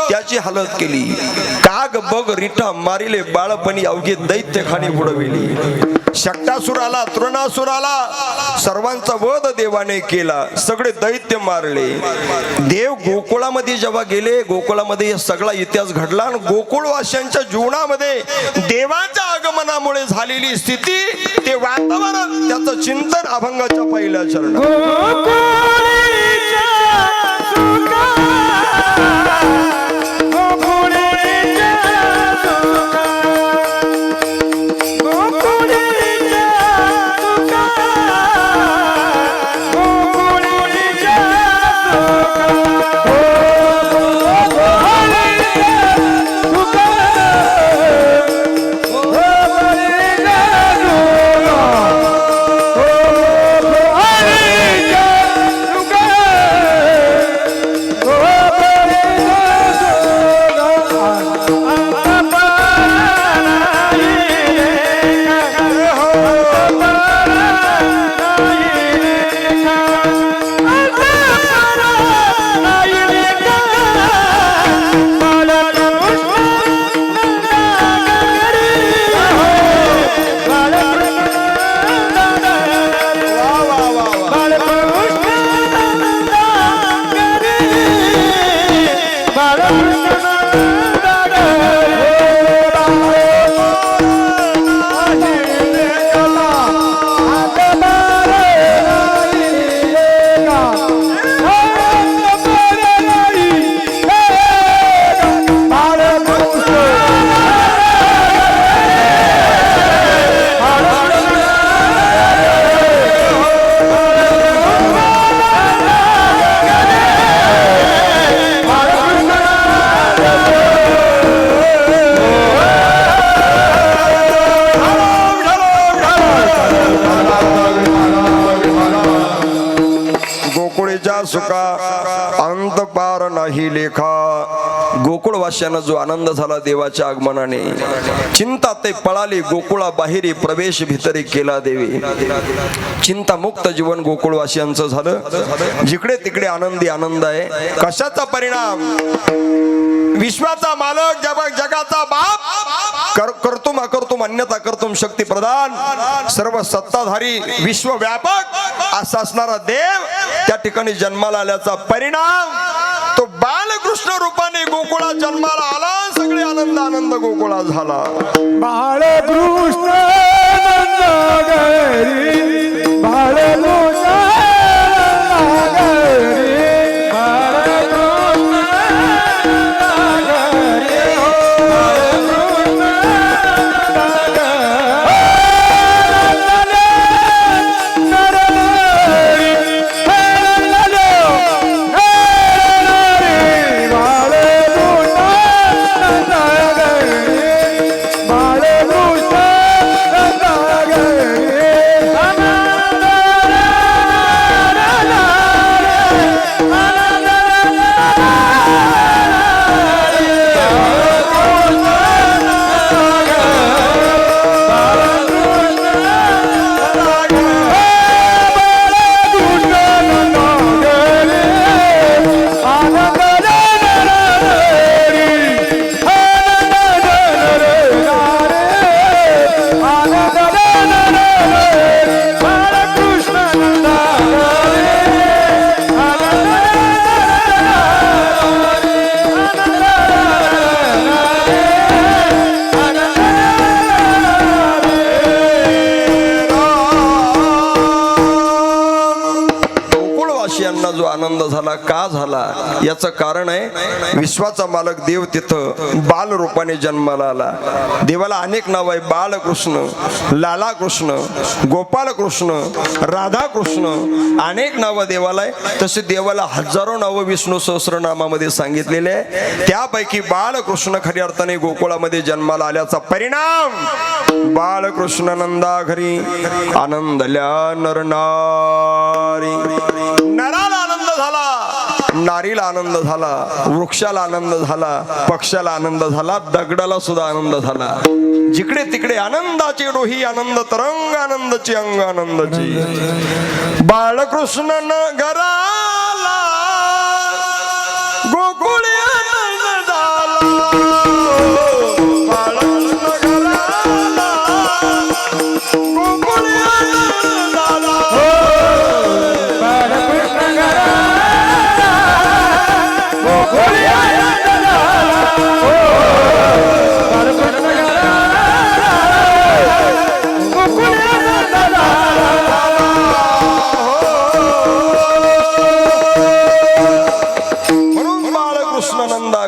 त्याची हालत केली. काग बग रिठा मारिले बाळपणी अवघे दैत्य खाणी बुडविली. शक्तासुर आला, तृणासुर आला, सर्वांचा वध देवाने केला. सगळे दैत्य मारले. देव गोकुळामध्ये जेव्हा गेले, गोकुळामध्ये सगळा इतिहास घडला. आणि गोकुळवासियांच्या जीवनामध्ये देवाच्या आगमनामुळे झालेली स्थिती, ते वातावरण, त्याचं चिंतन अभंगाच्या पहिल्या चरणात. Luka सुखा अंत पार नाही लेखा. गोकुळवासियांना जो आनंद झाला देवाच्या आगमनाने, चिंता ते पळाली गोकुळा बाहेरी प्रवेश भीतरी केला देवी. चिंतामुक्त जीवन गोकुळवासियांचं झालं. जिकडे तिकडे आनंदी आनंद आहे. कशाचा परिणाम? विश्वाचा मालक जगाचा बाप करतुम अकर्तुम अन्यथा कर्तुम शक्ती प्रधान सर्व सत्ताधारी विश्वव्यापक असा असणारा देव त्या ठिकाणी जन्माला आल्याचा परिणाम तो बालकृष्ण रूपाने गोकुळात जन्माला आला. सगळे आनंद आनंद गोकुळात झाला. बाळकृष्ण नंदगरी बाळकृष्ण जो आनंद झाला का झाला याचं कारण आहे विश्वाचा मालक देव तिथं बाल रूपाने जन्माला आला. देवाला अनेक नाव आहे. बालकृष्ण, लाला कृष्ण, गोपाल कृष्ण, राधा कृष्ण अनेक नावं देवाला आहे. तसे देवाला हजारो नावं विष्णू सहस्रनामामध्ये सांगितलेले आहे. त्यापैकी बालकृष्ण खऱ्या अर्थाने गोकुळामध्ये जन्माला आल्याचा परिणाम बालकृष्ण नंदा घरी आनंदल्या नरनारी. नराला आनंद झाला, नारीला आनंद झाला, वृक्षाला आनंद झाला, पक्षाला आनंद झाला, दगडाला सुद्धा आनंद झाला. जिकडे तिकडे आनंदाची डोही आनंद तरंग आनंदाची अंग आनंदाची. बाळकृष्ण नगराला गोकुळी आनंद झाला. बाळकृष्ण नगराला गोकुळी आनंद झाला.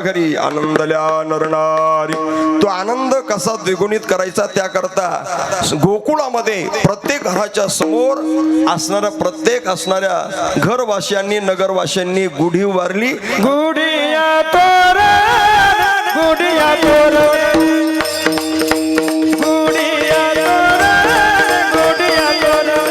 घरी आनंदल्या नरनारी. तो आनंद कसा द्विगुणित करायचा त्याकरता गोकुळामध्ये प्रत्येक घराच्या समोर असणाऱ्या घरवासियांनी नगरवासियांनी गुढी उभारली. गुढिया तोरण गुढिया तोरण गुढिया तोरण गुढिया तोरण गुढिया तोरण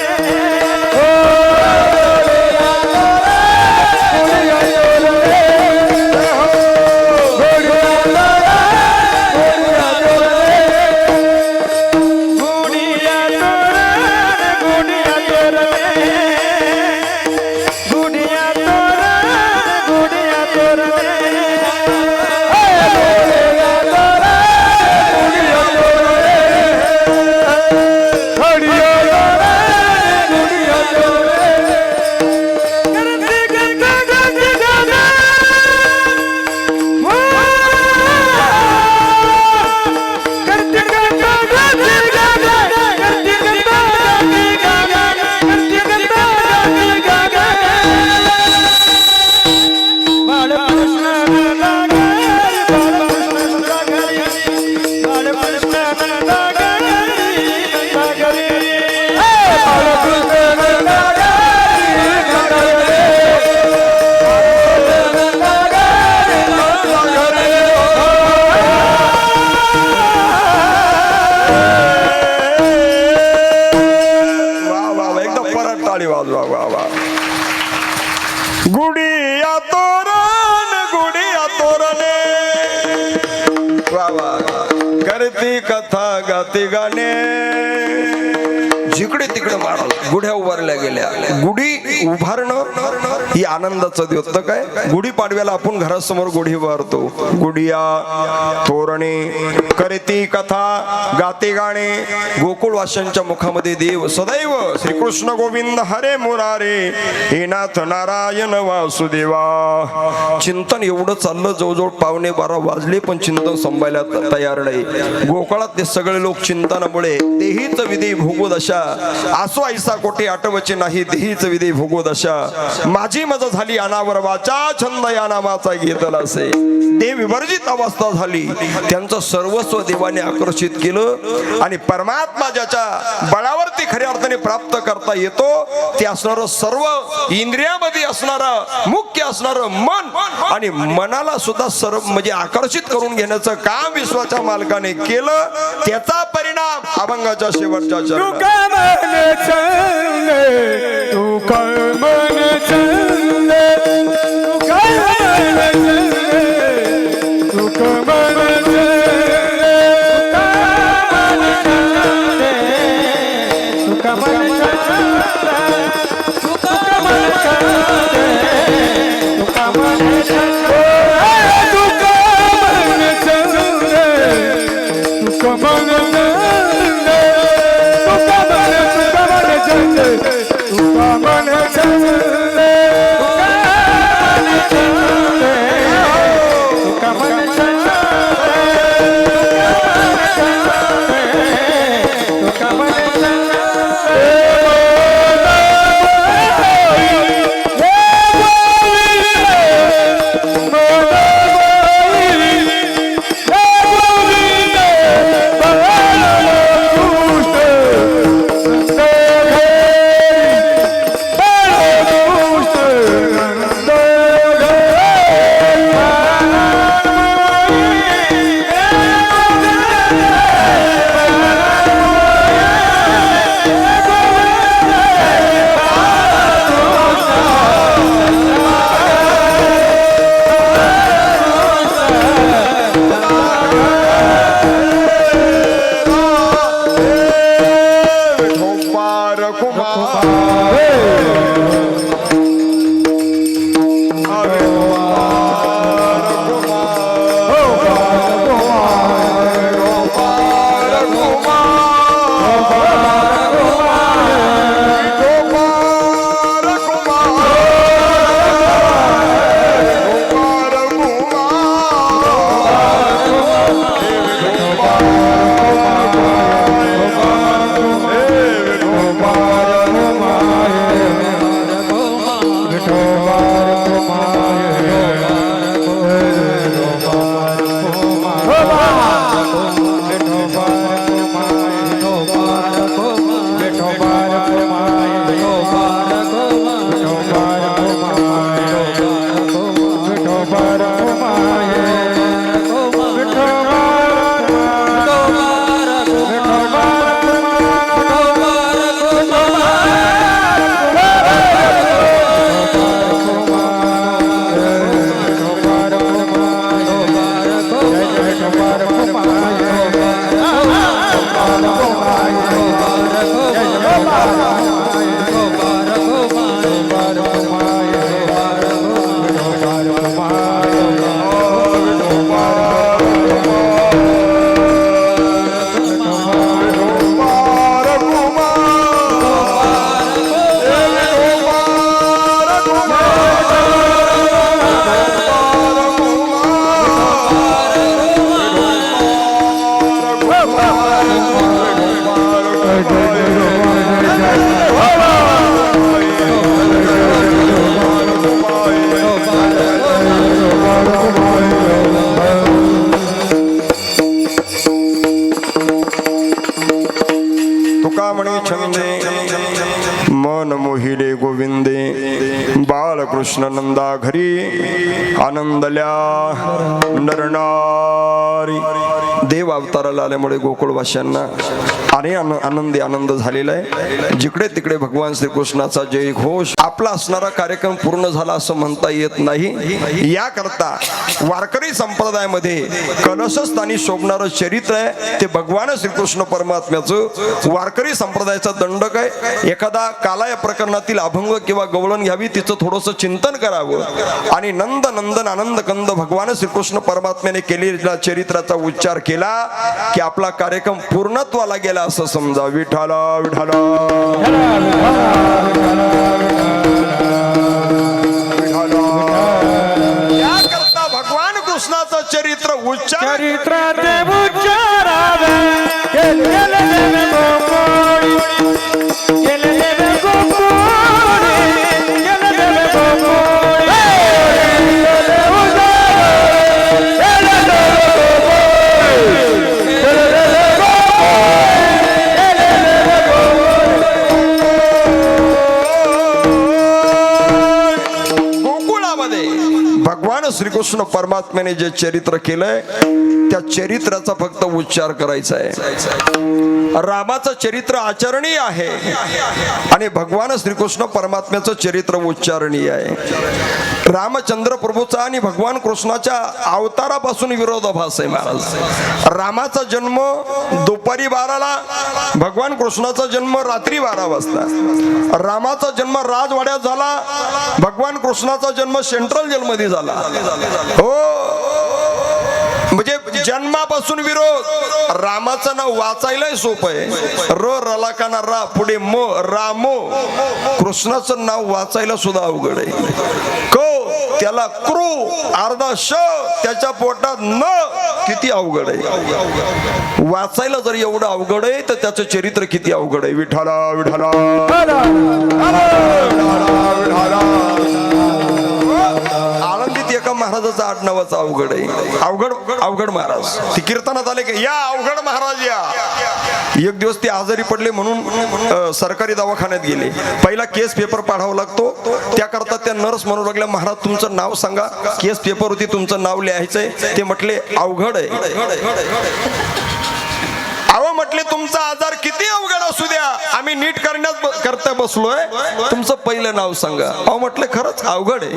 गुढिया तोरण गुढिया तोरणे वा वा करती कथा गाती गाणे जिकडे तिकडे महाराज गुढ्या उभारल्या गेल्या. गुढी उभारणं ही आनंदाचं द्योतक काय. गुढी पाडव्याला आपण घरासमोर गुढी उभारतो. गुढिया तोरणे करती कथा गाते गाणे. गोकुळवाशांच्या मुखामध्ये देव सदैव श्रीकृष्ण गोविंद हरे मुरारे हे नाथ नारायण वासुदेवा. चिंतन एवढं चाललं जवळजवळ 11:15 वाजले पण चिंतन संभायला तयार नाही. गोकुळात ते सगळे लोक चिंतनामुळे तेहीच विधी भोगोदशा आसो ऐसा कोटी आठवचे नाही देहीच विधी भोगोदशा. माझी मज झाली अनावर वाचा छंद या नामाचा घेतला असे. देव विवर्जित अवस्था झाली. त्यांचं सर्वस्व देवाने आकर्षित केलं आणि परमात्मा ज्याच्या बळावरती खऱ्या अर्थाने प्राप्त करता येतो ते असणारं सर्व इंद्रियामध्ये असणारं मुख्य असणारं मन आणि मनाला सुद्धा सर्व म्हणजे आकर्षित करून घेण्याचं काम विश्वाच्या मालकाने केलं. त्याचा परिणाम अभंगाच्या शेवटच्या चरणात. तू काय मन चंदे तू काय मन चंदे तू काय मन चंदे तू काय मन चंदे तू काय मन चंदे तू काय मन चंदे तू काय मन चंदे तू काय मन चंदे बाळकृष्ण नंदा घरी आनंदल्या नरनारी देव अवताराला आल्यामुळे गोकुळवासियांना आनंद झालेला आहे. जिकडे तिकडे भगवान श्रीकृष्णाचा जय घोष. आपला असणारा कार्यक्रम पूर्ण झाला असं म्हणता येत नाही. याकरता वारकरी संप्रदायामध्ये कलशस्थानी शोभणारं चरित्र आहे ते भगवान श्रीकृष्ण परमात्म्याचं वारकरी संप्रदायाचा दंडक आहे. एखादा काला प्रकरणातील अभंग किंवा गवळण घ्यावी, तिचं थोडंसं चिंतन करावं आणि नंद नंदन आनंद कंद भगवान श्रीकृष्ण परमात्म्याने केलेल्या चरित्राचा उच्चार केला की आपला कार्यक्रम पूर्णत्वाला गेला असं समजा. विठाला विठाला याकरता भगवान कृष्णाचं चरित्र उच्चार चरित्राचे उच्चारावे केले देवे गोकुळी, केले देवे गोकुळी, केले देवे गोकुळी, केले उजाड, केले देवे गोकुळी, केले देवे गोकुळी, केले देवे गोकुळी. गोकुळामध्ये भगवान श्रीकृष्ण परमात्म्याने जे चरित्र केलंय त्या चरित्राचा फक्त उच्चार करायचा आहे. रामाचं चरित्र आचरणीय आहे आणि भगवान श्रीकृष्ण परमात्म्याचं चरित्र उच्चारणीय आहे. रामचंद्र प्रभूचा आणि भगवान कृष्णाच्या अवतारापासून विरोधाभास आहे महाराज. रामाचा जन्म दुपारी 12ला, भगवान कृष्णाचा जन्म रात्री 12 वाजता. रामाचा जन्म राजवाड्यात झाला, भगवान कृष्णाचा जन्म सेंट्रल जेलमध्ये झाला. हो, म्हणजे जन्मापासून विरोध. रामाचं नाव वाचायलाही सोपं आहे, रलाकाना रा पुढे म रामो. कृष्णाचं नाव वाचायला सुद्धा अवघड आहे. त्याला क्रू अर्धा श त्याच्या पोटात न, किती अवघड आहे. वाचायला जर एवढं अवघड आहे तर त्याचं चरित्र किती अवघड आहे. विठाला विठाला आळंदीत एका महाराजाचा आडनावाचा अवघड आहे. अवघड महाराज. ते कीर्तनात आले की या अवघड महाराज या. एक दिवस ते आजारी पडले म्हणून सरकारी दवाखान्यात गेले. पहिला केस पेपर पाडावा लागतो. त्याकरता त्या नर्स म्हणू लागल्या, महाराज तुमचं नाव सांगा. केस पेपर होती, तुमचं नाव लिहायचंय. ते म्हटले अवघड आहे. अहो म्हटले तुमचा आजार किती अवघड असू द्या, आम्ही नीट करता बसलोय, तुमचं पहिलं नाव सांगा. अहो म्हटले खरंच अवघड आहे.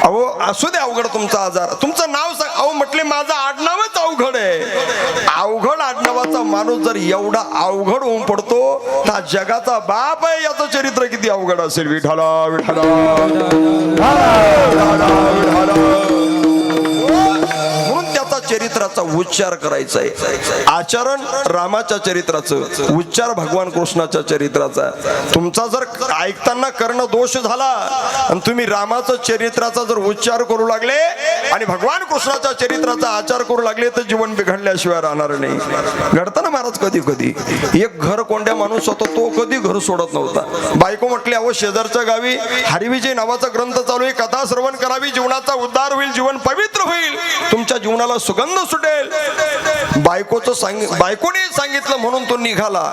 अहो असू दे अवघड तुमचा आजार, तुमचं नाव सांग. अहो म्हटले माझं आडनावच अवघड आहे. अवघड आडनावाचा माणूस जर एवढा अवघड होऊन पडतो तर जगाचा बाप आहे, याचं चरित्र किती अवघड असेल. विठाला विठाला म्हणून त्याचा चरित्राचा उच्चार करायचा आहे. आचरण रामाच्या चरित्राचं, उच्चार भगवान कृष्णाच्या चरित्राचा. तुमचा जर ऐकताना कर्ण दोष झाला आणि तुम्ही रामाचं चरित्राचा जर उच्चार करू लागले आणि भगवान कृष्णाच्या चरित्राचा आचार करू लागले तर जीवन बिघडल्याशिवाय राहणार नाही. घडताना महाराज कधी कधी एक घर कोंड्या माणूस होता, तो कधी घर सोडत नव्हता. बायको म्हटली अहो शेजारच्या गावी हरिविजय नावाचा ग्रंथ चालू आहे, कथा श्रवण करावी, जीवनाचा उद्धार होईल, जीवन पवित्र होईल, तुमच्या जीवनाला सुगंध सुटेल. बायकोने सांगितलं म्हणून तो निघाला,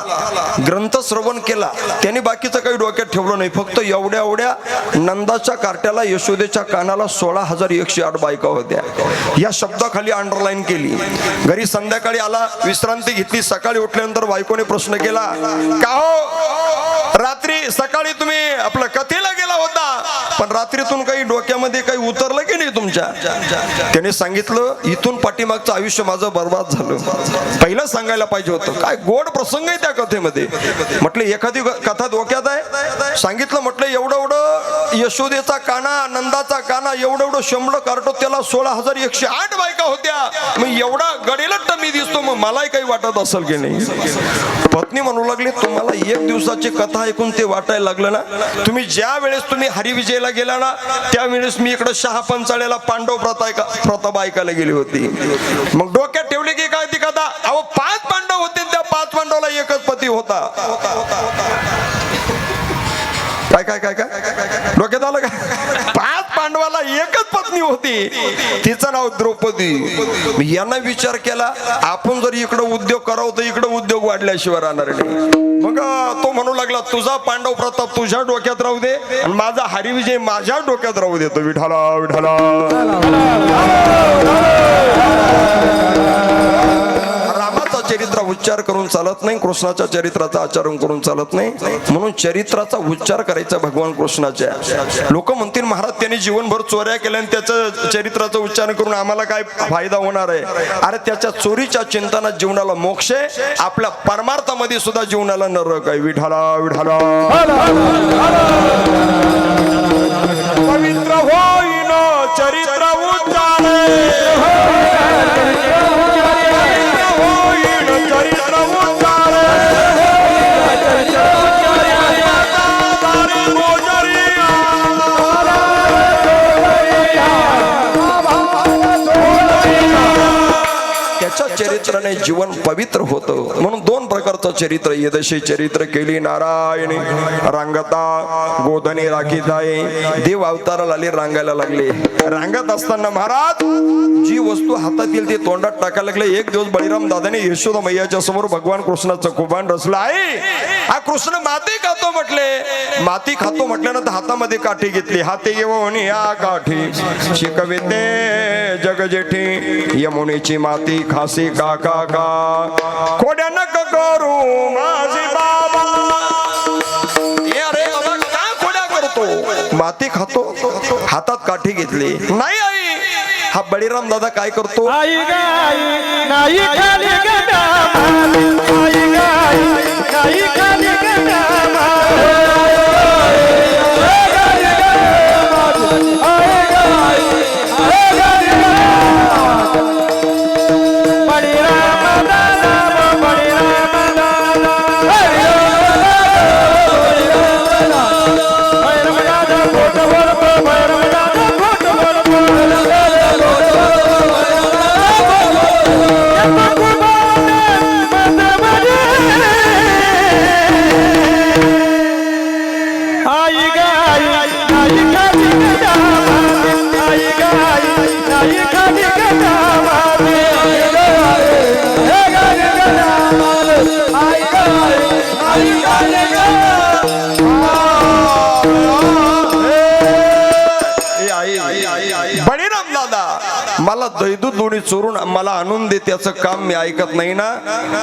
ग्रंथ श्रवण केला. त्याने बाकीचं काही डोक्यात ठेवलं नाही. फक्त एवढ्या नंदाच्या कार्ट्याला यशोदेच्या कानाला 16,108 बायका होत्या. या शब्दाखाली अंडरलाईन केली. घरी संध्याकाळी आला, विश्रांती घेतली. सकाळी उठल्यानंतर बायकोने प्रश्न केला, का हो रात्री सकाळी तुम्ही आपलं कथेला गेला होता, पण रात्रीतून काही डोक्यामध्ये काही उतरलं की नाही तुमच्या? त्याने सांगितलं इथून पाठीमागचं आयुष्य माझं बर्बाद झालं. पहिलं सांगायला पाहिजे होतं. काय गोड प्रसंग आहे त्या कथेमध्ये. म्हटलं एखादी कथा डोक्यात आहे? सांगितलं. म्हटलं एवढं यशोदेचा काना, नंदाचा काना, एवढं शंभर कार्टो, त्याला 16,108 बायका होत्या. मग एवढा गडेलट्ट मी दिसतो, मग मलाही काही वाटत असेल की नाही? पत्नी म्हणू लागली तुम्हाला एक दिवसाची कथा ऐकून ते वाटायला लागलं ना. तुम्ही ज्या वेळेस तुम्ही हरिविजयला गेला ना त्यावेळेस मी इकडे शहा पंचाळ्याला पांडव प्रताप ऐकायला गेली होती. मग डोक्यात ठेवली की काय ती कथा? अहो 5 पांडव होते, त्या 5 पांडवाला एकच पती होता. काय काय काय काय डोक्यात आलं का? 5 पांडवाला रामाला एकच पत्नी होती, तिचं नाव द्रौपदी. यांना विचार केला आपण जर इकडं उद्योग करावं तर इकडं उद्योग वाढल्याशिवाय राहणार नाही. मग तो म्हणू लागला तुझा पांडव प्रताप तुझ्या डोक्यात राहू दे आणि माझा हरिविजय माझ्या डोक्यात राहू दे. तो विठाला विठाला. रामाचा चरित्र उच्चार करून चालत नाही, कृष्णाच्या चरित्राचा आचरण करून चालत नाही. म्हणून चरित्राचा उच्चार करायचा भगवान कृष्णाच्या. लोक म्हणतील महाराज त्यांनी जीवनभर चोऱ्या केल्या आणि त्याचं चरित्राचा उच्चार करून आम्हाला काय फायदा होणार आहे. अरे त्याच्या चोरीच्या चिंतनात जीवनाला मोक्ष आहे, आपल्या परमार्थामध्ये सुद्धा जीवनाला नरक आहे. विठाला विठाला. पवित्र होईन चरित्र उच्चारे, चरित्राने जीवन पवित्र होतं. म्हणून दोन प्रकारचं चरित्र, यदशी चरित्र केली नारायणी रांगता गोधनी राखीत आहे. देव अवताराला आले, रांगायला लागले. रांगत असताना महाराज जी वस्तू हातात येईल ते तोंडात टाकायला लागले. एक दिवस बळीराम दादाने यशोदा मैयाच्या समोर भगवान कृष्णाचं कुबान रचलं आहे. हा कृष्ण माती खातो म्हटले. माती खातो म्हटल्यानंतर हातामध्ये काठी घेतली. हाती घेऊन या काठी शिकविते जग जेठी, यमुनेची माती खासी काका का खोड्या नक करू माझी बाबा. अरे बाबा का खोड्या करतो? माती खातो, हातात काठी घेतली. नाही आई, हा बळीराम दादा काय करतो? आई गाई नाही खाली गदा, आई गाई नाही खाली गदा, बळीराम दादा मला दैदूत दोन्ही चोरून मला आणून दे, त्याचं काम मी ऐकत नाही ना.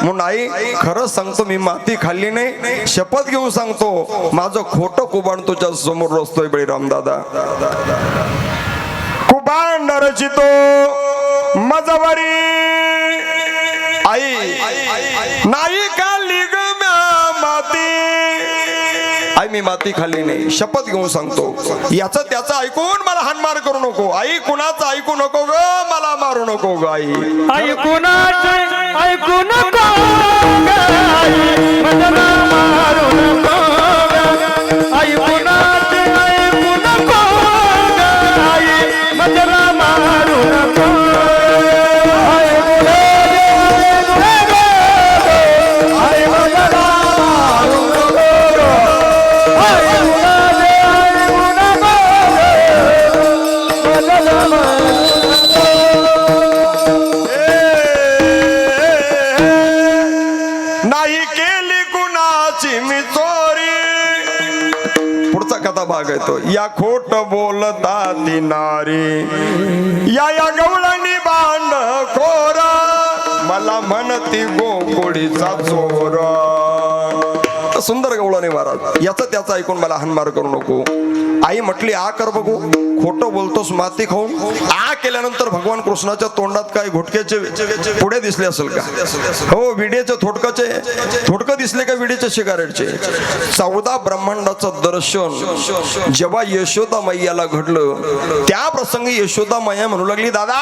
म्हणून आई खरंच सांगतो मी माती खाल्ली नाही, शपथ घेऊन सांगतो माझं खोटं कुबाण तुझ्या समोर रचतोय बळीराम दादा. कुबाण रचितो मजवरी आई नाही खाल्ली ग माती. आई मी माती खाल्ली नाही, शपथ घेऊन सांगतो. याचं त्याचं ऐकून मला हाणमार करू नको. आई कुणाचं ऐकू नको ग, मला मारू नको ग. आई ऐकू नको मला मारू नको, ऐकू नको मला मारू नको. नाही केली कुणाची मी चोरी. पुढचा कथा भाग येतो. या खोट बोलता ती नारी, या गवळणी बांड खोर, मला म्हणती गोकुळीचा चोर. सुंदर गवळणी महाराज याचं त्याचं ऐकून मला हाणमार करू नको. आई म्हटली आ कर बघू, खोटं बोलतोस माती खाऊन. आ केल्यानंतर भगवान कृष्णाच्या तोंडात काय घोटक्याचे पुढे दिसले असेल का? हो, विड्याचे थोडकं दिसले का? विड्याच्या सिगारेटचे. 14 ब्रह्मांडाचं दर्शन जेव्हा यशोदा मैयाला घडलं, त्या प्रसंगी यशोदा मैया म्हणू लागली दादा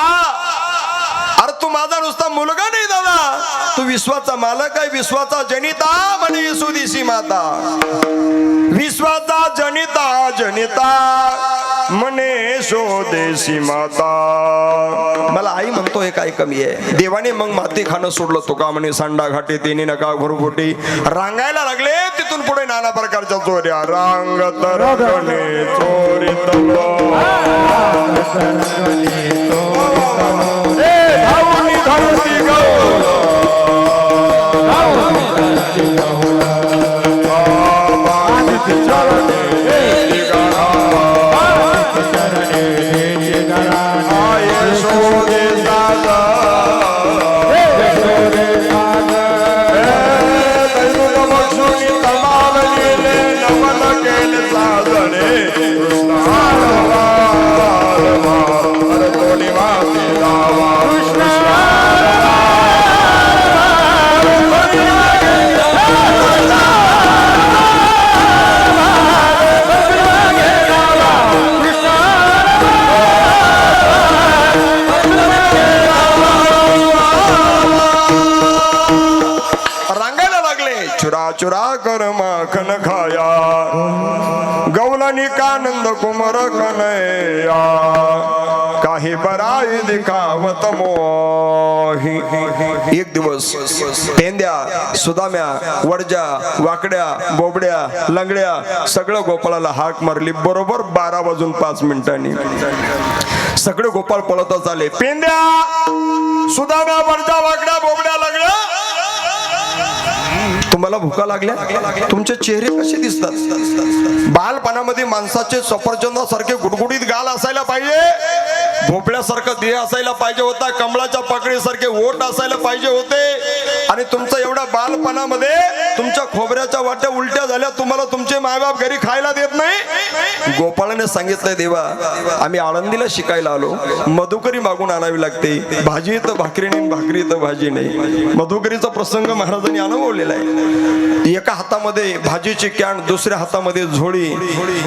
अरे तू तू माझा नुसता मुलगा नाही दादा, तू विश्वाचा मालक आहे, विश्वाचा जनिता म्हणे येसुदिशी माता, विश्वाचा जनिता जनिता म्हणे स्वदेशी माता. मला आई म्हणतोय काय कमी आहे. देवाने मग माती खाणं सोडलं. तुका म्हणे सांडा घाटे तेने नका भरभोटी. रांगायला लागले. तिथून पुढे नाना प्रकारच्या चोऱ्या. रांगत रंगणे चोरीत चुरा कर माखन खाया, गौलानी कानंद कुमर कनया, काही बराई दिखावत मोही. एक दिवस पेंद्या, सुदाम्या, वडजा, वाकड्या, बोबड्या, लंगड्या सगळं गोपाळाला हाक मारली. बरोबर 12:05 सगळे गोपाळ पळतच आले. पेंद्या, सुदाम्या, वडजा, वाकड्या, बोबड्या, लंगड्या, तुम्हाला भुका लागल्या? तुमचे चेहरे कसे दिसतात? बालपणामध्ये माणसाचे सफरचंदासारखे गुडगुडीत गाल असायला पाहिजे, भोपळ्यासारखं देह असायला पाहिजे होता, कमळाच्या पाकळीसारखे ओठ असायला पाहिजे होते. आणि तुमचं एवढ्या बालपणामध्ये तुमच्या खोबऱ्याच्या वाट्या उलट्या झाल्या. तुम्हाला तुमचे मायबाप घरी खायला देत नाही. गोपाळाने सांगितलंय, देवा आम्ही आळंदीला शिकायला आलो, मधुकरी मागून आणावी लागते. भाजी तर भाकरी नाही, भाकरी तर भाजी नाही. मधुकरीचा प्रसंग महाराजांनी अनुभवलेला आहे. एका हातामध्ये भाजीची कॅन, दुसऱ्या हातामध्ये झोळी.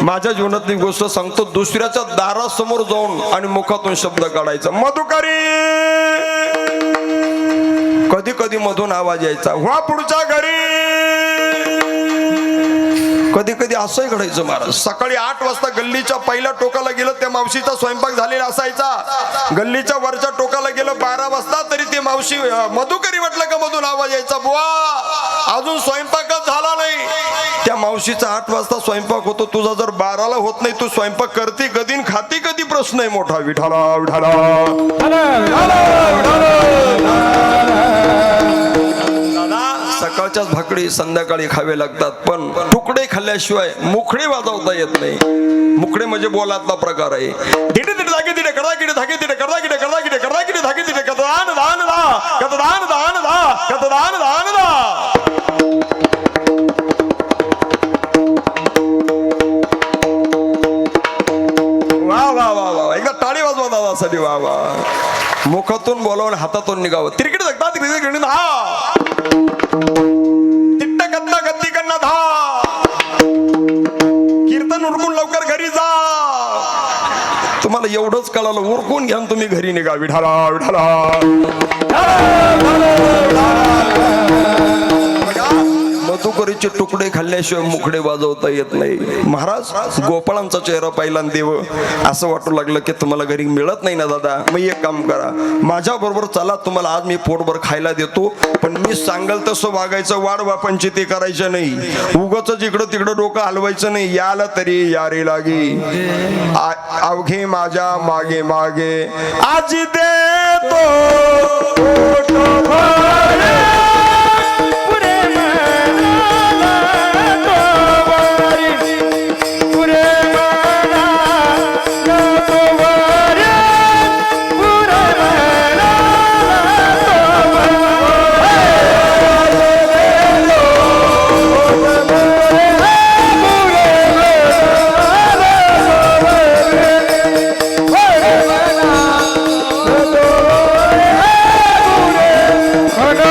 माझ्या जीवनातली गोष्ट सांगतो. दुसऱ्याच्या दारासमोर जाऊन आणि मुखातून शब्द काढायचा, मधुकरी. कधी कधी मधून आवाज यायचा, व्हा पुढच्या घरी. कधी कधी असंही घडायचं महाराज. सकाळी 8 वाजता गल्लीच्या पहिल्या टोकाला गेलं, त्या मावशीचा स्वयंपाक झालेला असायचा. गल्लीच्या वरच्या टोकाला गेलं 12 वाजता, तरी ते मावशी मधुकरी म्हटलं का मधून आवाज यायचा, बुवा अजून स्वयंपाकच झाला नाही. त्या मावशीचा 8 वाजता स्वयंपाक होतो. तुझा जर 12ला होत नाही, तू स्वयंपाक करते कधी खाती कधी प्रश्न आहे मोठा. विठाला विठाला सकाळच्याच भाकरी संध्याकाळी खावे लागतात, पण तुकडे खाल्ल्याशिवाय मुखडे वाजवता येत नाही. मुखडे म्हणजे बोलातला प्रकार आहे. दिडे दिडे धागे दिडे करदा किडे धागे दिडे करदा किडे करदा किडे करदा किडे धागे दिडे कतदान दान दा कतदान दान दा कतदान दान दा. वा वा वा वा, एकदा टाळी वाजवा दादासाठी. वा वा. मुखातून बोलावून हातातून निघावं. तिरकिट जगता तिरकिट घेऊन हा तिट्ट गद्दा गद्दी कन्ना धा. कीर्तन उरकून लवकर घरी जा. तुम्हाला एवढंच कळालं, उरकून घ्या तुम्ही घरी निघा. विठाला विठाला. मधुकरीचे तुकडे खाल्ल्याशिवाय मुखडे वाजवता येत नाही. महाराज गोपाळांचा चेहरा पाहिला देव असं वाटू लागलं की तुम्हाला घरी मिळत नाही ना दादा. मग एक काम करा, माझ्या बरोबर चला, तुम्हाला आज मी पोटभर खायला देतो, पण मी सांगल तसं वागायचं. वाढवा पंचायती करायचं नाही, उगाच इकडं तिकडं डोकं हलवायचं नाही. याला तरी यारी लागी अवघे माझ्या मागे मागे आजी देतो. Oh, no.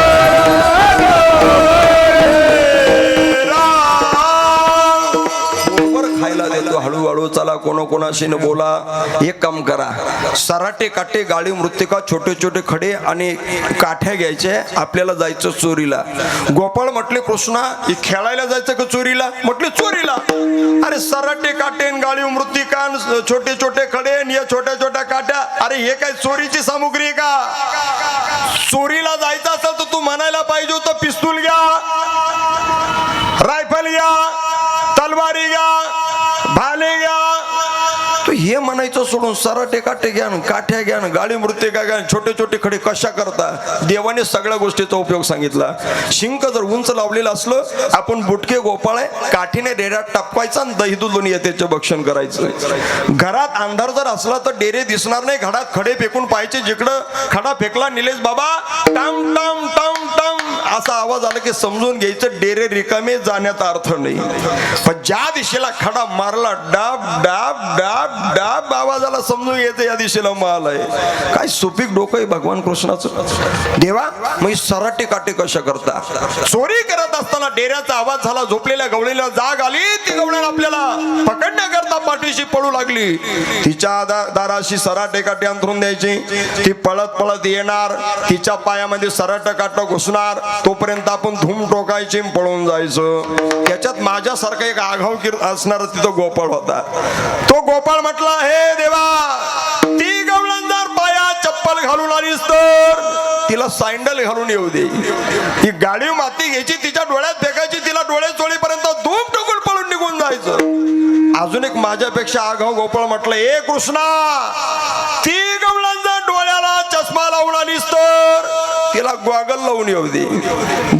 भाषेने बोला. एक काम करा, सराटे काटे गाडी मृत्तिका छोटे छोटे खडे आणि काठ्या घ्यायचे, आपल्याला जायचं चोरीला. गोपाळ म्हटले कृष्णा हे खेळायला जायचं का चोरीला? म्हटले चोरीला. अरे सराटे काटे गाडी मृत्तिका छोटे छोटे खडे आणि या छोट्या छोट्या काठ्या, अरे हे काय चोरीची सामुग्री आहे का? चोरीला जायचं असेल तर तू म्हणायला पाहिजे होतं पिस्तूल घ्या, रायफल घ्या, तलवारी घ्या, भाले घ्या. तू हे म्हणायचं सोडून सराटे काटे घ्या, काठ्या घ्या, गाडी मृत्तिका घ्या, छोटे छोटे खडे कशा करता? देवाने सगळ्या गोष्टीचा उपयोग सांगितला. शिंक जर उंच लावलेलं असलं, आपण बुटके गोपाळ काठीने डेऱ्यात टपकायचा आणि दही दूध लोणी येतेच भक्षण करायचं. घरात अंधार जर असला तर डेरे दिसणार नाही, घरात खडे फेकून पाहायचे. जिकडं खडा फेकला निलेश बाबा टम टम टम टम असा आवाज आला की समजून घ्यायचं डेरे रिकामे, जाण्याचा अर्थ नाही. पण ज्या दिशेला खडा मारला डाब डाब डाब डाब आवाजाला समजून घ्यायचं या दिशेला माल आहे. काय सुपीक डोकं आहे भगवान कृष्णाचं. देवा मग सराटे काटे कशा करता? चोरी करत असताना डेऱ्याचा आवाज झाला, झोपलेल्या गवळीला जाग आली. ती गवळण आपल्याला पकडण्याकरता पाठीशी पळू लागली. तिच्या दाराशी सराटे काटे अंथरून द्यायची. ती पळत पळत येणार, तिच्या पायामध्ये सराटे काटा घुसणार, तोपर्यंत आपण धूम टोकायची, पळून जायचं. त्याच्यात माझ्यासारखा एक आघाव असणार तिथं गोपाळ होता. तो गोपाळ म्हटला हे देवा, ती गवळण जर पायात चप्पल घालून आलीस तर तिला सँडल घालून येऊ दे. ही गाडी माती घ्यायची, तिच्या डोळ्यात फेकायची, तिला डोळे चोळीपर्यंत धूम टोकून पळून निघून जायचं. अजून एक माझ्यापेक्षा आघाव गोपाळ म्हटलं ए कृष्णा, ती गवळण जर डोळ्याला चष्मा लावून आलीस तर तिला गॉगल लावून येऊ दे.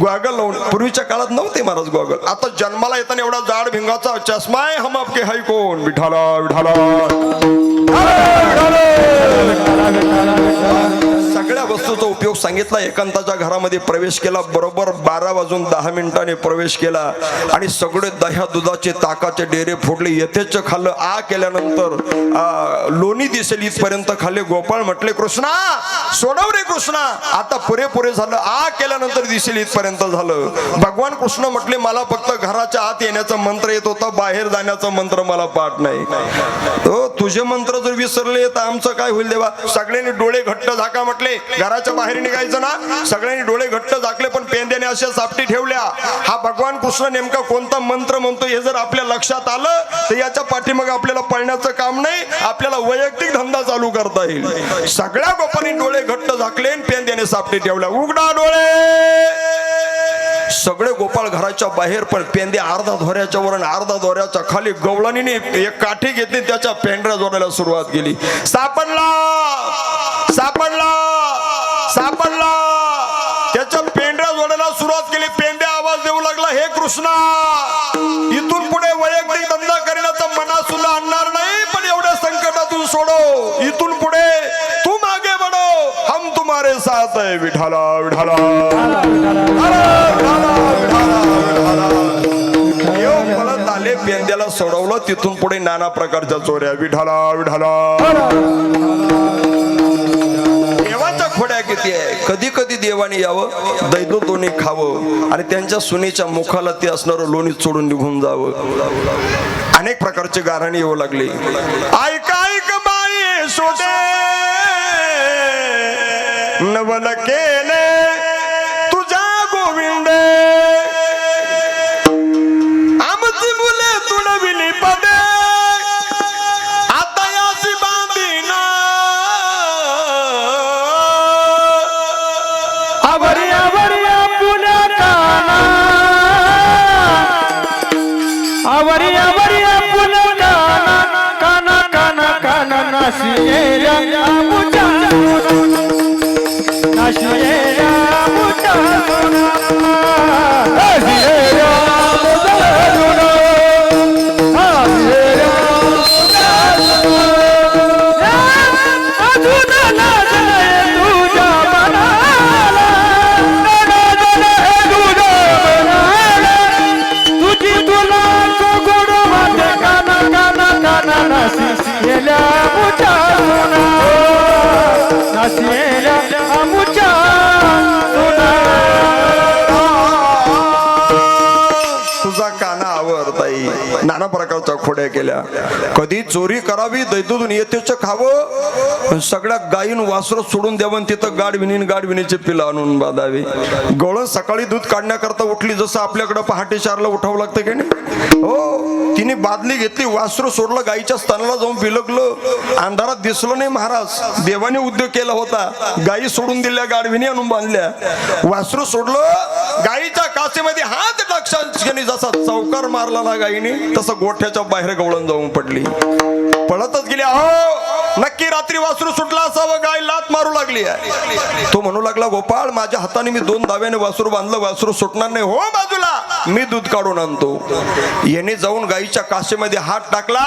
गॉगल लावून, पूर्वीच्या काळात नव्हते महाराज गॉगल. आता जन्माला येताना एवढा जाड भिंगाचा चष्मा आहे. हम आपके हाय कोण? विठाला विठाला. सगळ्या वस्तूचा उपयोग सांगितला. एकांताच्या घरामध्ये प्रवेश केला, बरोबर 12:10 प्रवेश केला आणि सगळे दह्या दुधाचे ताकाचे डेरे फोडले, यथेच खाल्लं. आ केल्यानंतर लोणी दिसेल इथपर्यंत खाल्ले. गोपाळ म्हटले कृष्णा सोडव रे कृष्णा, आता पुरेपुरे झालं. आ केल्यानंतर दिसेल इथपर्यंत झालं. भगवान कृष्ण म्हटले मला फक्त घराच्या आत येण्याचा मंत्र येत होता, बाहेर जाण्याचा मंत्र मला पाठ नाही. तो तुझे मंत्र जर विसरले तर आमचं काय होईल देवा? सगळ्यांनी डोळे घट्ट झाका म्हटले. घराच्या बाहेर निघायचं ना, सगळ्यांनी डोळे घट्ट झाकले, पण पेंद्याने अशा सापटी ठेवल्या. हा भगवान कृष्ण नेमका कोणता मंत्र म्हणतो हे जर आपल्या लक्षात आलं तर याच्या पाठीमाग आपल्याला पळण्याचं काम नाही, आपल्याला वैयक्तिक धंदा चालू करता येईल. सगळ्या गोपांनी डोळे घट्ट झाकले, पेंद्याने सापटी ठेवल्या. उघडा डोळे. सगळे गोपाळ घराच्या बाहेर, पण पेंद्या अर्धा धोऱ्याच्या वर आणि अर्धा धोऱ्याच्या खाली. गवळणीने एक काठी घेतली, त्याच्या पेंढऱ्या जोडायला सुरुवात केली. सापडला सापडला सापडला. त्याच्या पेंढऱ्या जोडायला सुरुवात केली. पेंड्या आवाज देऊ लागला हे कृष्णा, इथून पुढे वैयक्तिक धंदा करण्याचा मनात सुद्धा आणणार नाही, पण एवढ्या संकटातून सोडो. इथून पुढे तू मागे बढो, हम तुम्हारे साथ है. विठाला विठाला आले. पेंद्याला सोडवलं. तिथून पुढे नाना प्रकारच्या चोऱ्या. विठाला विठाला. देवाच्या खोड्या किती आहे. कधी कधी देवाने यावं, दैदो लोणी खावं आणि त्यांच्या सुनेच्या मुखाला ते असणारं लोणी सोडून निघून जावं. अनेक प्रकारचे गाराणे येऊ लागले. ऐक ऐक बाई सोडे नवल केले तुझ्या गोविंद, आमची मुले तुडविली पडे, आता याची बांधीना. आवरिया आवरिया पुण्या काना, आवरिया आवरिया पुण्या काना, काना काना काना नाशिये मुचा, नाशिये मुचा तुझा काना आवडताई. नाना प्रकारच्या खोड्या खोड्या केल्या. कधी चोरी करावी दैतून येतेच खावं, सगळ्या गायीन वासर सोडून द्यावं, तिथं गाडविणीचे पिलं आणून बांधावे. गवळण सकाळी दूध काढण्याकरता उठली, जसं आपल्याकडे पहाटे 4ला उठावं लागतं की नाही. हो, तिने बादली घेतली, वासरू सोडलं, गायीच्या स्तनाला जाऊन बिलगलं. अंधारात दिसलं नाही महाराज. देवाने उद्योग केला होता. गायी सोडून दिल्या, गाडविणी आणून बांधल्या. वासरू सोडलं, गायीच्या काचेमध्ये हात टाकशाने जसा चौकार मारला ना गायीने, तसं गोठ्याच्या बाहेर गवळण जाऊन पडली. पळतच गेली. अहो, नक्की रात्री वासरू सुटला असावं, गाय लात मारू लागली आहे. तो म्हणू लागला, गोपाळ, माझ्या हाताने मी 2 दाव्याने वासरू बांधलं, वासरू सुटणार नाही. हो बाजूला, मी दूध काढून आणतो. याने जाऊन गायीच्या काचेमध्ये हात टाकला,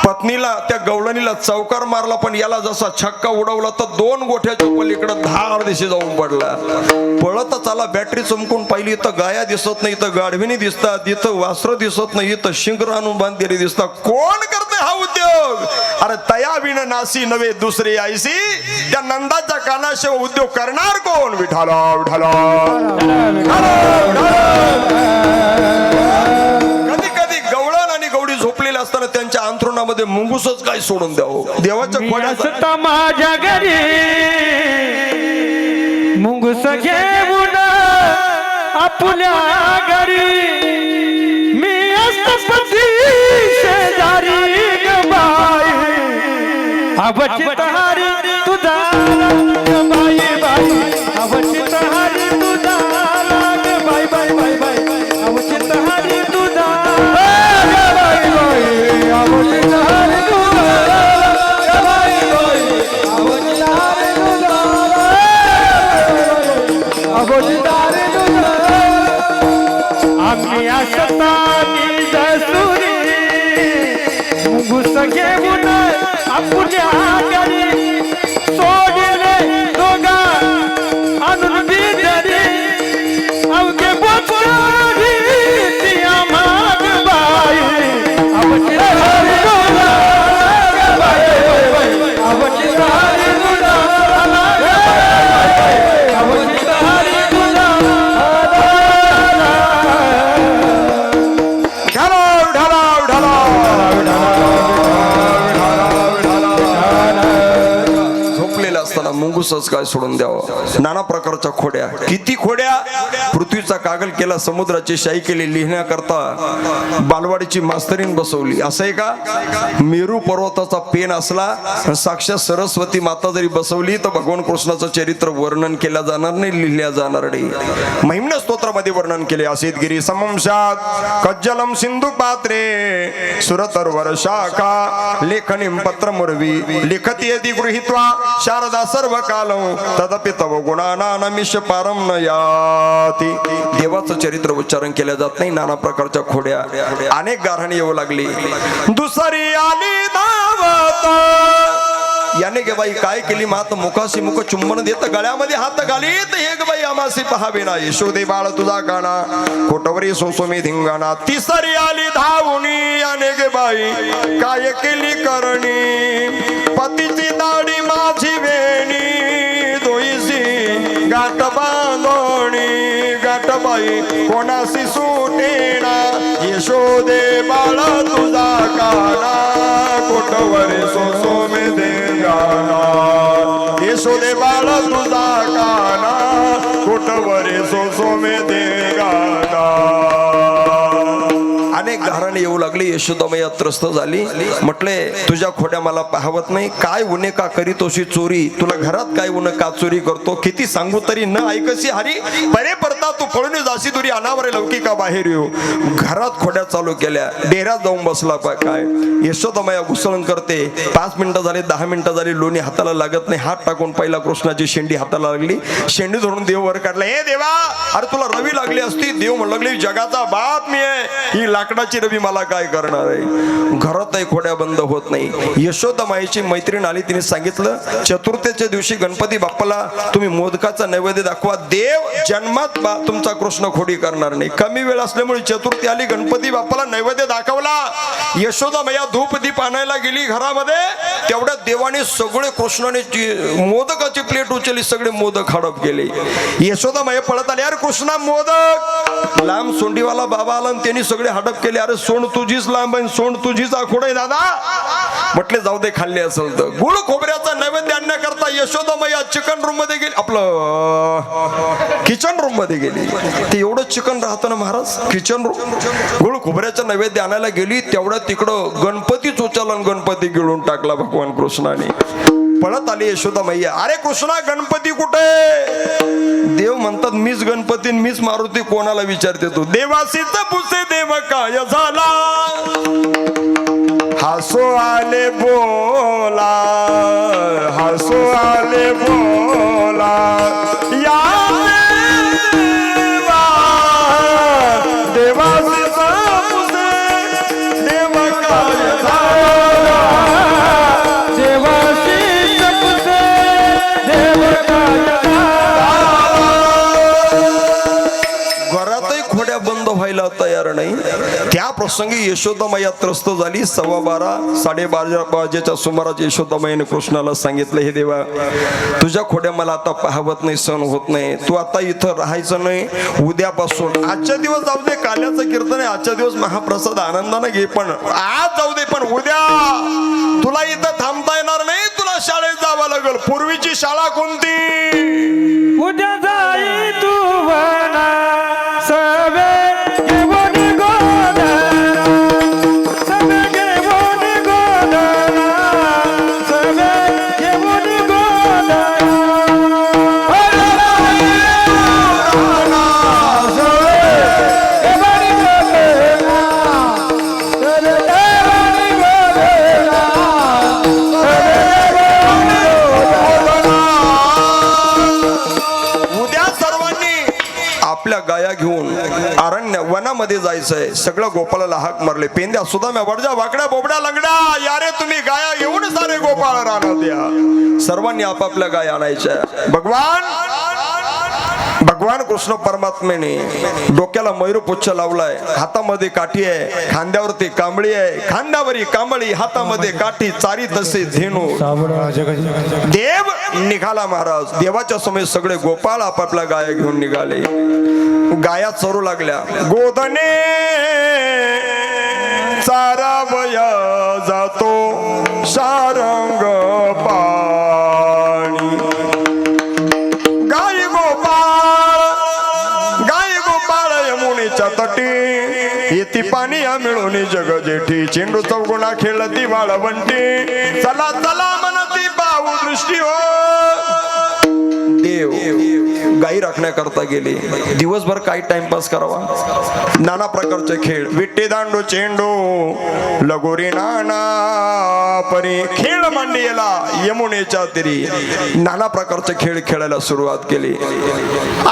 पत्नीला त्या गवळणीला चौकार मारला, पण याला जसा छक्का उडवला तर 2 गोठ्याच्या पलीकडे धार दिशे जाऊन पडला. पळतच आला, बॅटरी चमकून पाहिली, इथं गाया दिसत नाही, इथं गाढविणी दिसतात, इथं वासरं दिसत नाही, इथं शिंगर आणून बांधलेली दिसतात. कोण करते हा उद्योग? अरे तया विण नासी नव्हे दुसरी आयसी, त्या नंदाच्या कानाशिवाय उद्योग करणार कोण? विठाला विठाला. झोपलेले असताना त्यांच्या अंथरुणामध्ये मुंगूसच काय सोडून द्यावं. देवाच्या खोड्यात माझ्या घरी मुंगूस घेऊन आपल्या घरी मी असतपती शेजारी गबाई अवचित हारी तुझा बाई बाई अवचित हारी तुझा बाई बाई बाई बाई अवचित हारी तुझा घेऊन आपल्या घरी सोडले दोघा आणून बिजरी अवघे बोचडी ती आम्हाग बाई अवचित हरी तुझा अवचित हरी तुझा अवचित हरी तुझा. मुंगूसच काय सोडून द्यावं. नाना प्रकारच्या खोड्या, किती खोड्या. पृथ्वीचा कागल केला, समुद्राची शाई केली, लिहिण्याकरता बालवाडीची मास्तरीन बसवली. असं आहे का? मेरू पर्वताचा पेन असला, साक्षात सरस्वती माता जरी बसवली तर भगवान कृष्णाचं चरित्र वर्णन केलं जाणार नाही, लिहिल्या जाणार नाही. महिम्न स्तोत्रामध्ये वर्णन केले. असितगिरी समंशात कज्जलम सिंधू पात्रे सुरतर्वर शाखा लेखनीम पत्र मुरवी लिखती यदि गृहीत्वा शारदा सर्व कालम तदपि तव गुणानामिष पारम न याति. देवाचं चरित्र उच्चारण केलं जात नाही. नाना प्रकारच्या खोड्या, अनेक गारहाणी येऊ लागली. दुसरी आली धावत, याने गे बाई काय केली, मात मुखाशी मुख चुंबन देत, गळ्यामध्ये हात घालीत, हे ग बाई आमासी पहावे ना, यशोदे बाळ तुझा गाणा, कोटवरी सोसोमी धिंगाणा. तिसरी आली धावणी, याने गे बाई काय केली करणी, पतीची दाढी माझी वेणी, दोईशी गाठ बांधणी, गाठ बाई कोणाशी सुटेना, यशोदे बाळ तुझा गाणा, कोटवरी सोसोमी धिंगाणा, यशोदे बाळ तुझा गाणा, कोटवरी सोसोमी धिंगाणा. अनेक घराणे येऊ लागली. यशोदामय्या त्रस्त झाली. म्हटले, तुझ्या खोड्या मला पाहवत नाही. काय उन्हे का करीतोशी चोरी, तुला घरात काय उन्हे का चोरी करतो, किती सांगू तरी न ऐकसी हरी, परे परता तू पळून जाशी दुरी, अनावरे लौकिका बाहेर येऊ. घरात खोड्या चालू केल्या. डेऱ्यात जाऊन बसला. काय यशोदामय्या घुसळण करते. 5 मिनिटं झाली, 10 मिनिटं झाली, लोणी हाताला लागत नाही. हात टाकून पहिला कृष्णाची शेंडी हाताला लागली. शेंडी धरून देव वर काढला. हे देवा, अरे तुला रवी लागली असती. देव म्हणू लागले, जगाचा बाप मी आहे, ही लाकडाची रवी मला काय करणार आहे. घरातही खोड्या बंद होत नाही. यशोदामाईची मैत्रीण आली. तिने सांगितलं, चतुर्थीच्या दिवशी गणपती बाप्पाला तुम्ही मोदकाचा नैवेद्य दाखवा. देव जन्मात थांबा, तुमचा कृष्ण खोडी करणार नाही. कमी वेळ असल्यामुळे चतुर्थी आली, गणपती बाप्पाला नैवेद्य दाखवला. यशोदा मैया धूप दीप आणायला गेली घरामध्ये, तेवढ्या देवाने सगळे कृष्णाने मोदकाची प्लेट उचलली, सगळे मोदक हडप केले. यशोदा मैया पळत आली, अरे कृष्णा मोदक. लांब सोंडीवाला बाबा आला आणि त्यांनी सगळे हडप केले. अरे सोंड तुझीच लांब आहे, सोंड तुझीच आखोड आहे दादा. म्हटले जाऊ दे, खाल्ले असेल तर. गुळ खोबऱ्याचा नैवेद्य आणण्याकरता यशोदा मैया चिकन रूम मध्ये गेली, आपलं किचन रूम मध्ये गेली. ते एवढं चिकन राहतं ना महाराज, किचन रूम. गुळ खोबऱ्याचा नैवेद्य आणायला गेली, तेवढ्या तिकडं गणपतीच उचलला, गणपती गिळून टाकला भगवान कृष्णाने. पळत आली यशोदा मैया, अरे कृष्णा गणपती कुठे? देव म्हणतात मीच गणपती मीच मारुती, कोणाला विचारते तू? देवासीच पुसे देव काय झाला, हसो आले बोला, हसो आले बोला, या देवा, देवासीच पुसे देव काय झाला, देवाशीच पुसे देव काय झाला. घरातही खोड्या बंद व्हायला तयार नाही. त्या प्रसंगी यशोदा मैया त्रस्त झाली. 12:15 12:30 वाजेच्या सुमारास यशोदा मैयाने कृष्णाला सांगितलं, हे देवा, तुझ्या खोड्या मला आता पाहवत नाही, सहन होत नाही. तू आता इथं राहायचं नाही, उद्यापासून. आजच्या दिवस जाऊ दे, काल्याचं कीर्तन आहे, आजच्या दिवस महाप्रसाद आनंदाने घे, पण आज जाऊ दे, पण उद्या तुला इथं थांबता येणार नाही, तुला शाळेत जावं लागेल. पूर्वीची शाळा कोणती? उद्या जाई तू वना सवे घेऊन गोधना, सवे घेऊन गोधना, सवे घेऊन गोधना. उद्या सर्वांनी आपल्या गाया घेऊन अरण्य वनामध्ये जायचंय. सगळं गोपाळाला हाक मारले. पेंद्या सुद्धा वडजा वाकड्या बोबड्या लंगड्या, यारे तुम्ही गाया घेऊन सारे गोपाळ राहणार द्या. सर्वांनी आपापल्या गाया आणायच्या. भगवान कृष्ण परमात्म्याने डोक्याला मयूरपुच्छ लावलाय, हातामध्ये काठी आहे, खांद्यावरती कांबळी आहे, खांद्यावरी कांबळी, हातामध्ये काठी, चारी तसे धेनू. देव निघाला महाराज. देवाच्या समोर सगळे गोपाळ आपापल्या गाया घेऊन निघाले. गाया चरू लागल्या. गोधने चारावया जातो सारंग पाणी, गाई गोपाळ यमुनेच्या तटी, येती पाणी मिळून जग जेठी, चेंडू चौगुणा खेळती वाळवंटी, चला चला म्हणती पाहू दृष्टी हो. देव गाई राखण्याकरता गेले. दिवसभर काही टाइमपास करावा, नाना प्रकारचे खेळ, विट्टी दांडू चेंडू लगोरी नाना परी खेळ मांडीला यमुनेच्या तीरी नाना प्रकारचे खेळ खेळायला सुरुवात केली.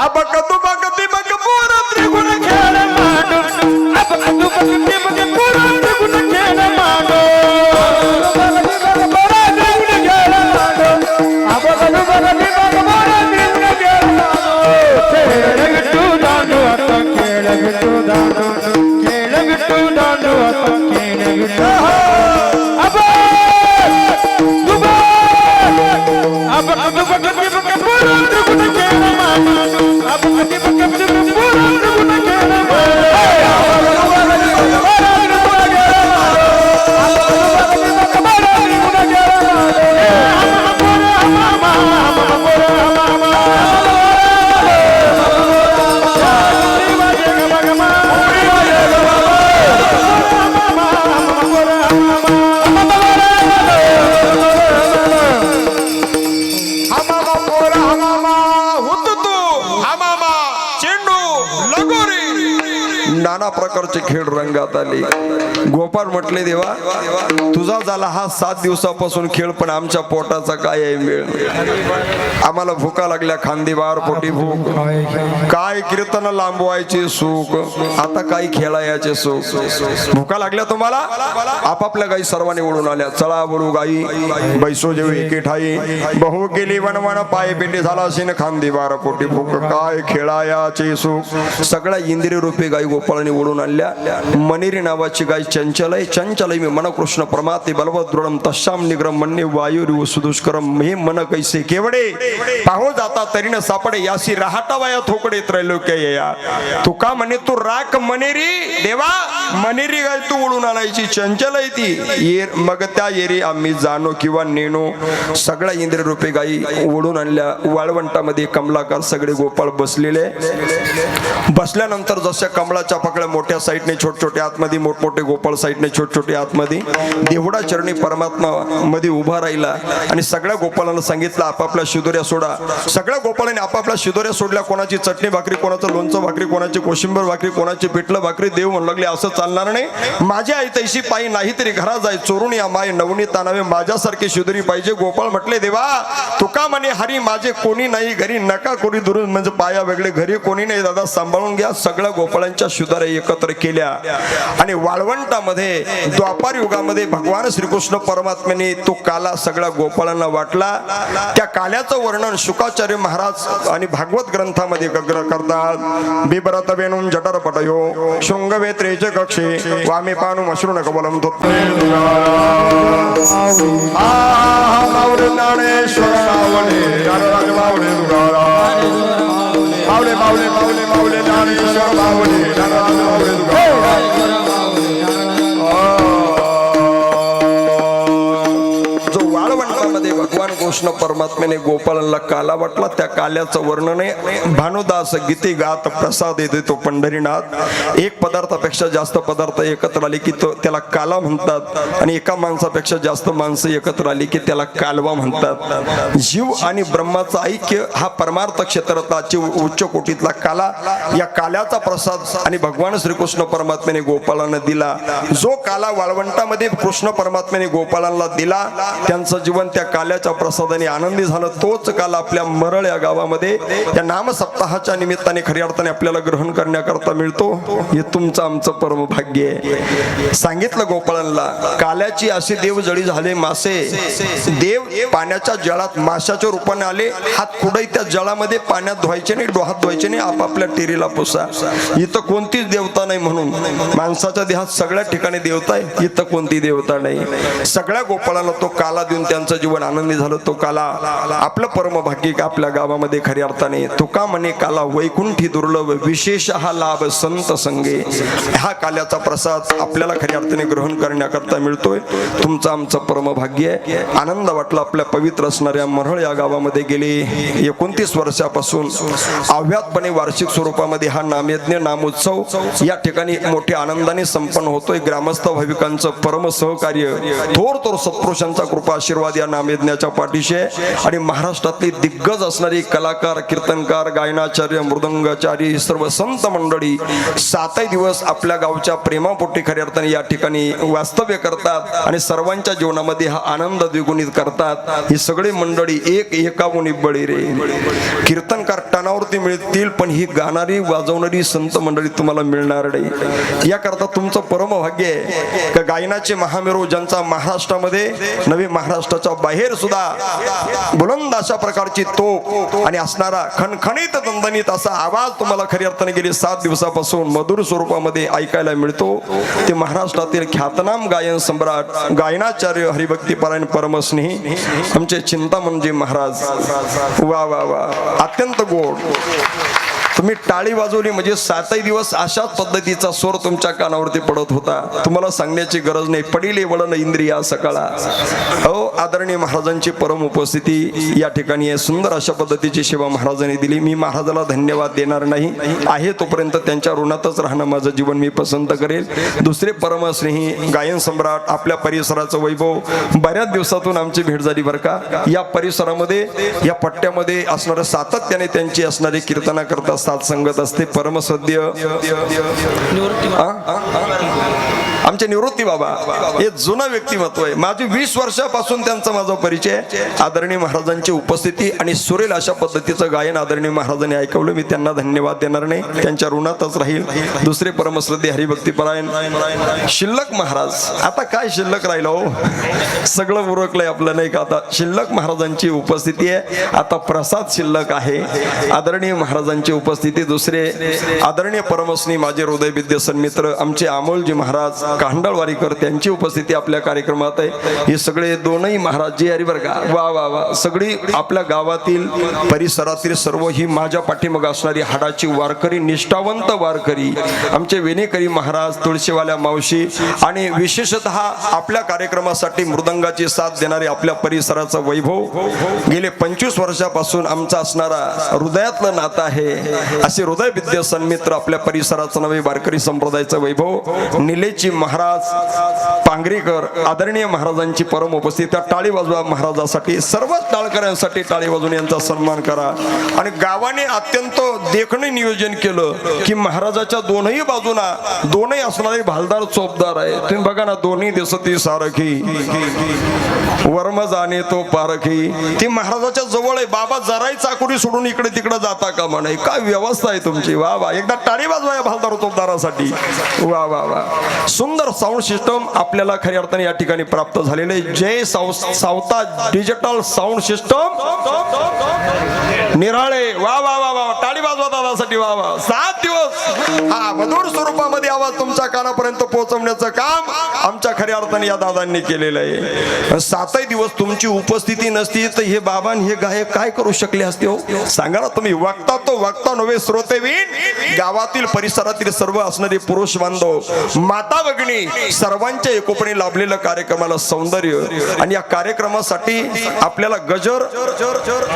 अबकतु बकती बकपूर त्रिगुण खेळ मांडू, अबकतु बकती बकपूर त्रिगुण खेळ मांडू, अब नाना प्रकारचे खेळ रंगात आले. गोपाळ म्हटले देवा तुझा झाला हा 7 दिवसापासून खेळ, पण आमच्या पोटाचा काय आहे मेळ. आम्हाला भुका लागल्या खांदीबार पोटी भूक, काय कीर्तन लांबवायचे सुख, आता काय खेळायचे सुख. भुका लागल्या तुम्हाला, आपापल्या गाई सर्वांनी ओढून आल्या. चला बोलू गाई बैसो जेव एके ठाई, बहु गेली वनवन पाय पेटी झाला शिन खांदीबार पोटी भूक, काय खेळायाचे सुख. सगळ्या इंद्रिय रूपी गाई गोपाळाने ओढून आणल्या. मनेरी नावाची गाय चंचलय चंचलय मी मन कृष्ण प्रमाते बलवद्रुढम तशाम निग्रम मन्ने वायुरी सुदुष्करम हे मन कैसे केवडे, पाहू जाता तरी न सापडे यासी राहटावाया थोकडे त्रैलोक्य या. तुका म्हणे तू राख मनेरी देवा, मनेरी गाय तू ओढून आणायची चंचल आहे ती. मग त्या येरी आम्ही जाणो किंवा नेणो. सगळ्या इंद्रिय रूपी गाई ओढून आणल्या. वाळवंटामध्ये कमलाकार सगळे गोपाळ बसलेले. बसल्यानंतर जशा कमळाच्या पकड्या मोठ्या साईडने छोटे छोटे आतमध्ये, मोठमोठे गोपाळ साईडने छोटे छोटे आतमध्ये, देवडा चरणी परमात्मा मध्ये उभा राहिला आणि सगळ्या गोपाळांना सांगितलं आपापल्या शिदोऱ्या सोडा. सगळ्या गोपाळांनी आपापल्या शिदोऱ्या सोडल्या. कोणाची चटणी भाकरी, कोणाचं लोणचं भाकरी, कोणाची कोशिंबीर भाकरी, कोणाची पिठलं भाकरी. देव म्हणू लागले असं चालणार नाही. माझी आई तैशी पायी नाही तरी घरा जाय चोरून या माय नवनी तानावे, माझ्यासारखी शिदोरी पाहिजे. गोपाळ म्हटले देवा तुका म्हणे हरी माझे कोणी नाही घरी, नका कोणी दुरून म्हणजे पाया वेगळे घरी कोणी नाही दादा सांभाळून घ्या. सगळ्या गोपाळांच्या शिदोऱ्या एकत्र केल्या आणि वाळवंटामध्ये द्वापार युगामध्ये भगवान श्रीकृष्ण परमात्म्याने तो काला सगळ्या गोपाळांना वाटला. त्या काल्याचं वर्णन शुकाचार्य महाराज आणि भागवत ग्रंथामध्ये करतात. बिबरत वेणून जटर पटयो शृंगवेत्रेचे कक्षे वामे पानु मशरून कबलम तो मावळे ज्ञानेश्वर मावळे मावळे मावळे मावळे ज्ञानेश्वर मावळे भगवान कृष्ण परमात्म्याने गोपाळांना काला वाटला. त्या काल्याचं वर्णन आहे भानुदास गीते गात प्रसाद येतो तो पंढरीनाथ. एक पदार्थापेक्षा जास्त पदार्थ एकत्र आले की तो त्याला काला म्हणतात आणि एका माणसापेक्षा जास्त माणसं एकत्र आली की त्याला कालवा म्हणतात. जीव आणि ब्रह्माचं ऐक्य हा परमार्थ क्षेत्राची उच्च कोटीतला काला. या काल्याचा प्रसाद आणि भगवान श्रीकृष्ण परमात्म्याने गोपाळांना दिला. जो काला वाळवंटामध्ये कृष्ण परमात्म्याने गोपाळांना दिला त्यांचं जीवन त्या काल्याच्या प्रसादाने आनंदी झालं. तोच काल आपल्या मरळ या गावामध्ये या नाम सप्ताहाच्या निमित्ताने खऱ्या अर्थाने आपल्याला ग्रहण करण्याकरता मिळतो. हे तुमचं आमचं परम भाग्य आहे. सांगितलं गोपाळांना काल्याची असे देव जळी झाले मासे. देव पाण्याच्या जळात माशाच्या रूपाने आले. हात कुठे त्या जळामध्ये पाण्यात धुवायचे नाही, डोहात धुवायचे नाही, आपापल्या टेरीला पुसा. इथं कोणतीच देवता नाही म्हणून माणसाच्या देहात सगळ्या ठिकाणी देवता आहे, इथं कोणती देवता नाही. सगळ्या गोपाळांना तो काला देऊन त्यांचं जीवन आनंदी झालं. तो काला आपलं परम भाग्य आपल्या गावामध्ये खऱ्या अर्थाने तुका म्हणे काला वैकुंठी दुर्लभ विशेष हा लाभ संत संगे. हा काल्याचा प्रसाद आपल्याला खऱ्या अर्थाने ग्रहण करण्याकरता मिळतोय. तुमचं आमचं परम भाग्य आहे. आनंद वाटला. आपल्या पवित्र असणाऱ्या मरळ या गावामध्ये गेले 29 वर्षापासून अव्यातपणे वार्षिक स्वरूपामध्ये हा नामयज्ञ नामोत्सव या ठिकाणी मोठ्या आनंदाने संपन्न होतोय. ग्रामस्थ भाविकांचं परम सहकार्य, थोर थोर सत्पुरुषांचा कृपा आशीर्वाद या नामयज्ञाच्या पाठीशी आहे. आणि महाराष्ट्रातली दिग्गज असणारी कलाकार, कीर्तनकार, गायनाचार्य, मृदंगाचार्य सर्व संत मंडळी 7 दिवस आपल्या गावच्या प्रेमापोटी खऱ्या अर्थाने या ठिकाणी वास्तव्य करतात आणि सर्वांच्या जीवनामध्ये हा आनंद द्विगुणित करतात. ही सगळी मंडळी एक एकावनी बळी रे. कीर्तनकार टनावरती मिळतील पण ही गाणारी वाजवणारी संत मंडळी तुम्हाला मिळणार नाही. याकरता तुमचं परम भाग्य आहे का गायनाचे महामेरू ज्यांचा महाराष्ट्रामध्ये नवी महाराष्ट्राच्या बाहेर सुद्धा बुलंद अशा प्रकारची तोप आणि असणारा खणखणीत दणदणीत असा आवाज तुम्हाला खऱ्या अर्थाने गेली 7 दिवसापासून मधुर स्वरूपामध्ये ऐकायला मिळतो. ते महाराष्ट्रातील ख्यातनाम गायन सम्राट गायनाचार्य हरिभक्तीपरायण परमस्नेही आमचे चिंतामणजी महाराज. वा वा वा, अत्यंत गोड. तुम्ही टाळी वाजवली म्हणजे 7 दिवस अशाच पद्धतीचा स्वर तुमच्या कानावरती पडत होता. तुम्हाला सांगण्याची गरज नाही. पडिले वळण इंद्रिया सकाळा. हो, आदरणीय महाराजांची परम उपस्थिती या ठिकाणी आहे. सुंदर अशा पद्धतीची सेवा महाराजांनी दिली. मी महाराजाला धन्यवाद देणार नाही. आहे तोपर्यंत त्यांच्या ऋणातच राहणं माझं जीवन मी पसंत करेल. दुसरे परमस्नेही गायन सम्राट, आपल्या परिसराचं वैभव. बऱ्याच दिवसातून आमची भेट झाली बरं का. या परिसरामध्ये या पट्ट्यामध्ये असणारं सातत्याने त्यांची असणारी कीर्तना करत असतात. साथ संगत असते. परमसद्य आमचे निवृत्ती बाबा हे जुनं व्यक्तिमत्व आहे. माझी 20 वर्षापासून त्यांचा माझा परिचय. आदरणीय महाराजांची उपस्थिती आणि सुरेल अशा पद्धतीचं गायन आदरणीय महाराजांनी ऐकवलं. मी त्यांना धन्यवाद देणार नाही, त्यांच्या ऋणातच राहील. दुसरे परमश्रद्धे हरिभक्तीपरायण शिल्लक महाराज. आता काय शिल्लक राहिलं हो, सगळं उरकलंय आपलं नाही का. आता शिल्लक महाराजांची उपस्थिती आहे. आता प्रसाद शिल्लक आहे. आदरणीय महाराजांची उपस्थिती. दुसरे आदरणीय परमस्नी माझे हृदय विद्या सन्मित्र आमचे अमोलजी महाराज कांडळवारीकर त्यांची उपस्थिती आपल्या कार्यक्रमात आहे. हे सगळे दोनही महाराज जी हरी बरं का. वा वा वा. सगळी आपल्या गावातील परिसरातील सर्व ही माझ्या पाठीमाग असणारी हाडाची वारकरी, निष्ठावंत वारकरी, आमचे वेणेकरी महाराज, तुळशीवाल्या मावशी आणि विशेषतः आपल्या कार्यक्रमासाठी मृदंगाची साथ देणारे आपल्या परिसराचा वैभव. गेले 25 वर्षापासून आमचा असणारा हृदयातलं नातं आहे. असे हृदय विद्या सन्मित्र आपल्या परिसराचं नवे वारकरी संप्रदायाचं वैभव निलेची महाराज पांगरीकर आदरणीय महाराजांची परम उपस्थिती. टाळी वाजवा महाराजासाठी, सर्वच टाळकऱ्यांसाठी टाळी वाजवून यांचा सन्मान करा. आणि गावाने अत्यंत देखणे नियोजन केलं की महाराजाच्या दोनही बाजूना दोनही असणारे भालदार चोपदार आहे. तुम्ही बघा ना, दोन्ही दिसती सारखी वर्म जाणे तो पारखी. ती महाराजाच्या जवळ आहे. बाबा जराही चाकुरी सोडून इकडे तिकडे जाता का म्हणे. काय व्यवस्था आहे तुमची. वा वा. एकदा टाळी वाजवा या भालदार चोपदारासाठी. वा वा वा. सुंदर साऊंड सिस्टम आपल्याला खऱ्या अर्थाने या ठिकाणी प्राप्त झालेले. जय सावता डिजिटल साऊंड सिस्टम निराळे. वा वा वा वा. टाळी वाजवा दादासाठी. वा वा. 7 दिवस हा मधुर स्वरूपामध्ये आवाज तुमच्या कानापर्यंत पोहोचवण्याचं काम आमच्या खऱ्या अर्थाने या दादांनी केलेलं आहे. 7ही दिवस तुमची उपस्थिती नसती तर हे बाबा हे गायक काय करू शकले असते हो, सांगा ना तुम्ही. वक्ता तो वक्ता नव्हे श्रोतेवीन. गावातील परिसरातील सर्व असणारे पुरुष बांधव, माता भगिनी सर्वांच्या एकोपणे लाभलेलं कार्यक्रमाला सौंदर्य. आणि या कार्यक्रमासाठी आपल्याला गजर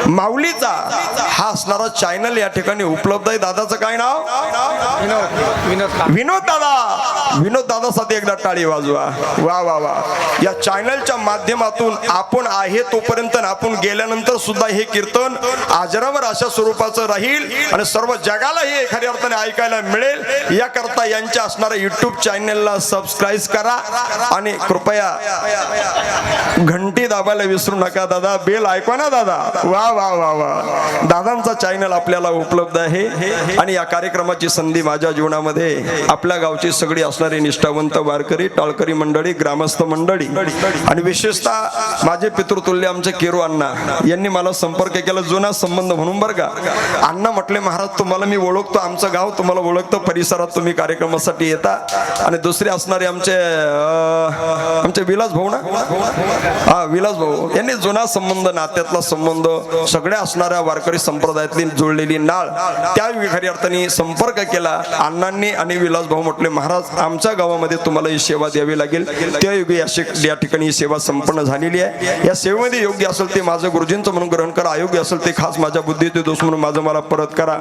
माऊलीचा हा असणारा चॅनल या ठिकाणी उपलब्ध आहे. दादाचं काय नाव? विनोद दादा. विनोद दादासाठी एकदा टाळी वाजवा. वा वा वा. या चॅनलच्या माध्यमातून आपण आहे तोपर्यंत आपण गेल्यानंतर सुद्धा हे कीर्तन आजरावर अशा स्वरूपाचं राहील आणि सर्व जगाला हे खऱ्या अर्थाने ऐकायला मिळेल. याकरता यांच्या असणाऱ्या युट्यूब चॅनलला सबस्क्राईब करा आणि कृपया घंटी दाबायला विसरू नका. दादा बेल ऐकवा ना दादा. वा वा वा वा. दादांचा चॅनल आपल्याला उपलब्ध आहे. आणि या कार्यक्रमाची संधी माझ्या जीवनामध्ये आपल्या गावची सगळी असणारी निष्ठावंत वारकरी, टाळकरी मंडळी, ग्रामस्थ मंडळी आणि विशेषतः माझे पितृतुल्य आमचे केरू अण्णा यांनी मला संपर्क केला. जुना संबंध म्हणून बरं का. अण्णा म्हटले महाराज तुम्हाला मी ओळखतो, आमचं गाव तुम्हाला ओळखतो, परिसरात तुम्ही कार्यक्रमासाठी येता. आणि दुसरे असणारे आमचे विलास भाऊ ना, हा विलास भाऊ यांनी जुना संबंध, नात्यातला संबंध, सगळ्या असणाऱ्या वारकरी संप्रदायातली जुळलेली नाळ त्या खऱ्या अर्थाने संपर्क केला अण्णांनी. आणि विलास भाऊ म्हटले महाराज आमच्या गावामध्ये तुम्हाला ही सेवा द्यावी लागेल. त्या योगी या ठिकाणी ही सेवा संपन्न झालेली आहे. या सेवेमध्ये योग्य असेल ते माझं गुरुजींचं म्हणून ग्रहण करा, अयोग्य असेल ते खास माझ्या बुद्धीचे दोष म्हणून माझं मला परत करा.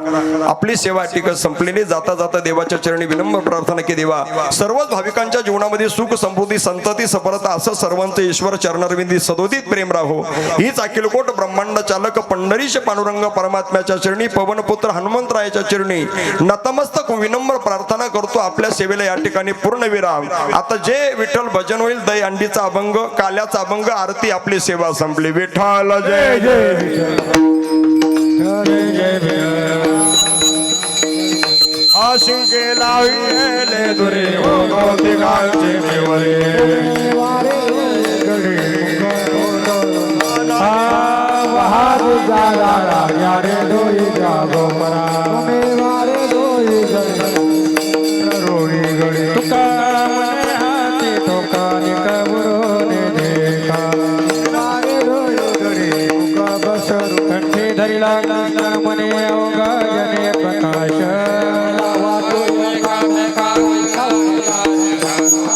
आपली सेवा ठिकाणी संपलेली. जाता जाता देवाच्या चरणी विनम्र प्रार्थना की देवा सर्वच भाविकांच्या जीवनामध्ये सुख समृद्धी संतती सफलता असं सर्वांचं ईश्वर चरणारविंदी सदोदित प्रेम राहो. हीच अखिलकोट ब्रह्मांड चालक पंढरीश पांडुरंग परमात्म्याच्या चरणी पवनपुत्र हनुमंतरायाच्या चरणी नतमस्तक विनम्र प्रार्थना करतो. आपल्या सेवेला या ठिकाणी पूर्ण विराम. आता जे विठ्ठल भजन होईल, दही अंडीचा अभंग, काल्याचा अभंग, आरती, आपली सेवा संपली. विठ्ठल जय जय. आशिंके लाविले दुरे हो मोती गावचे मेवरे वाहर जाला यारे डोई जागो मरा मेवारे डोई रोडी गडी तुका मने हाती तुका निकबरो ने देखा मारे डोई गडी तुका बसरू कंठी धरिला मने अवघा जने प्रकाश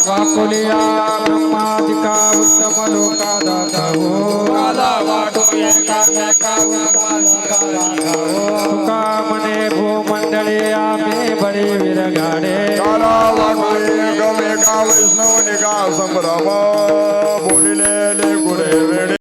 वाकुलिया ब्रह्मादिका उत्तम लोका दाता तुका मने भूमंडळी आम्ही बळी विरगाडे वैष्णव निगा संभ्रम बोलिले गुडे वेडे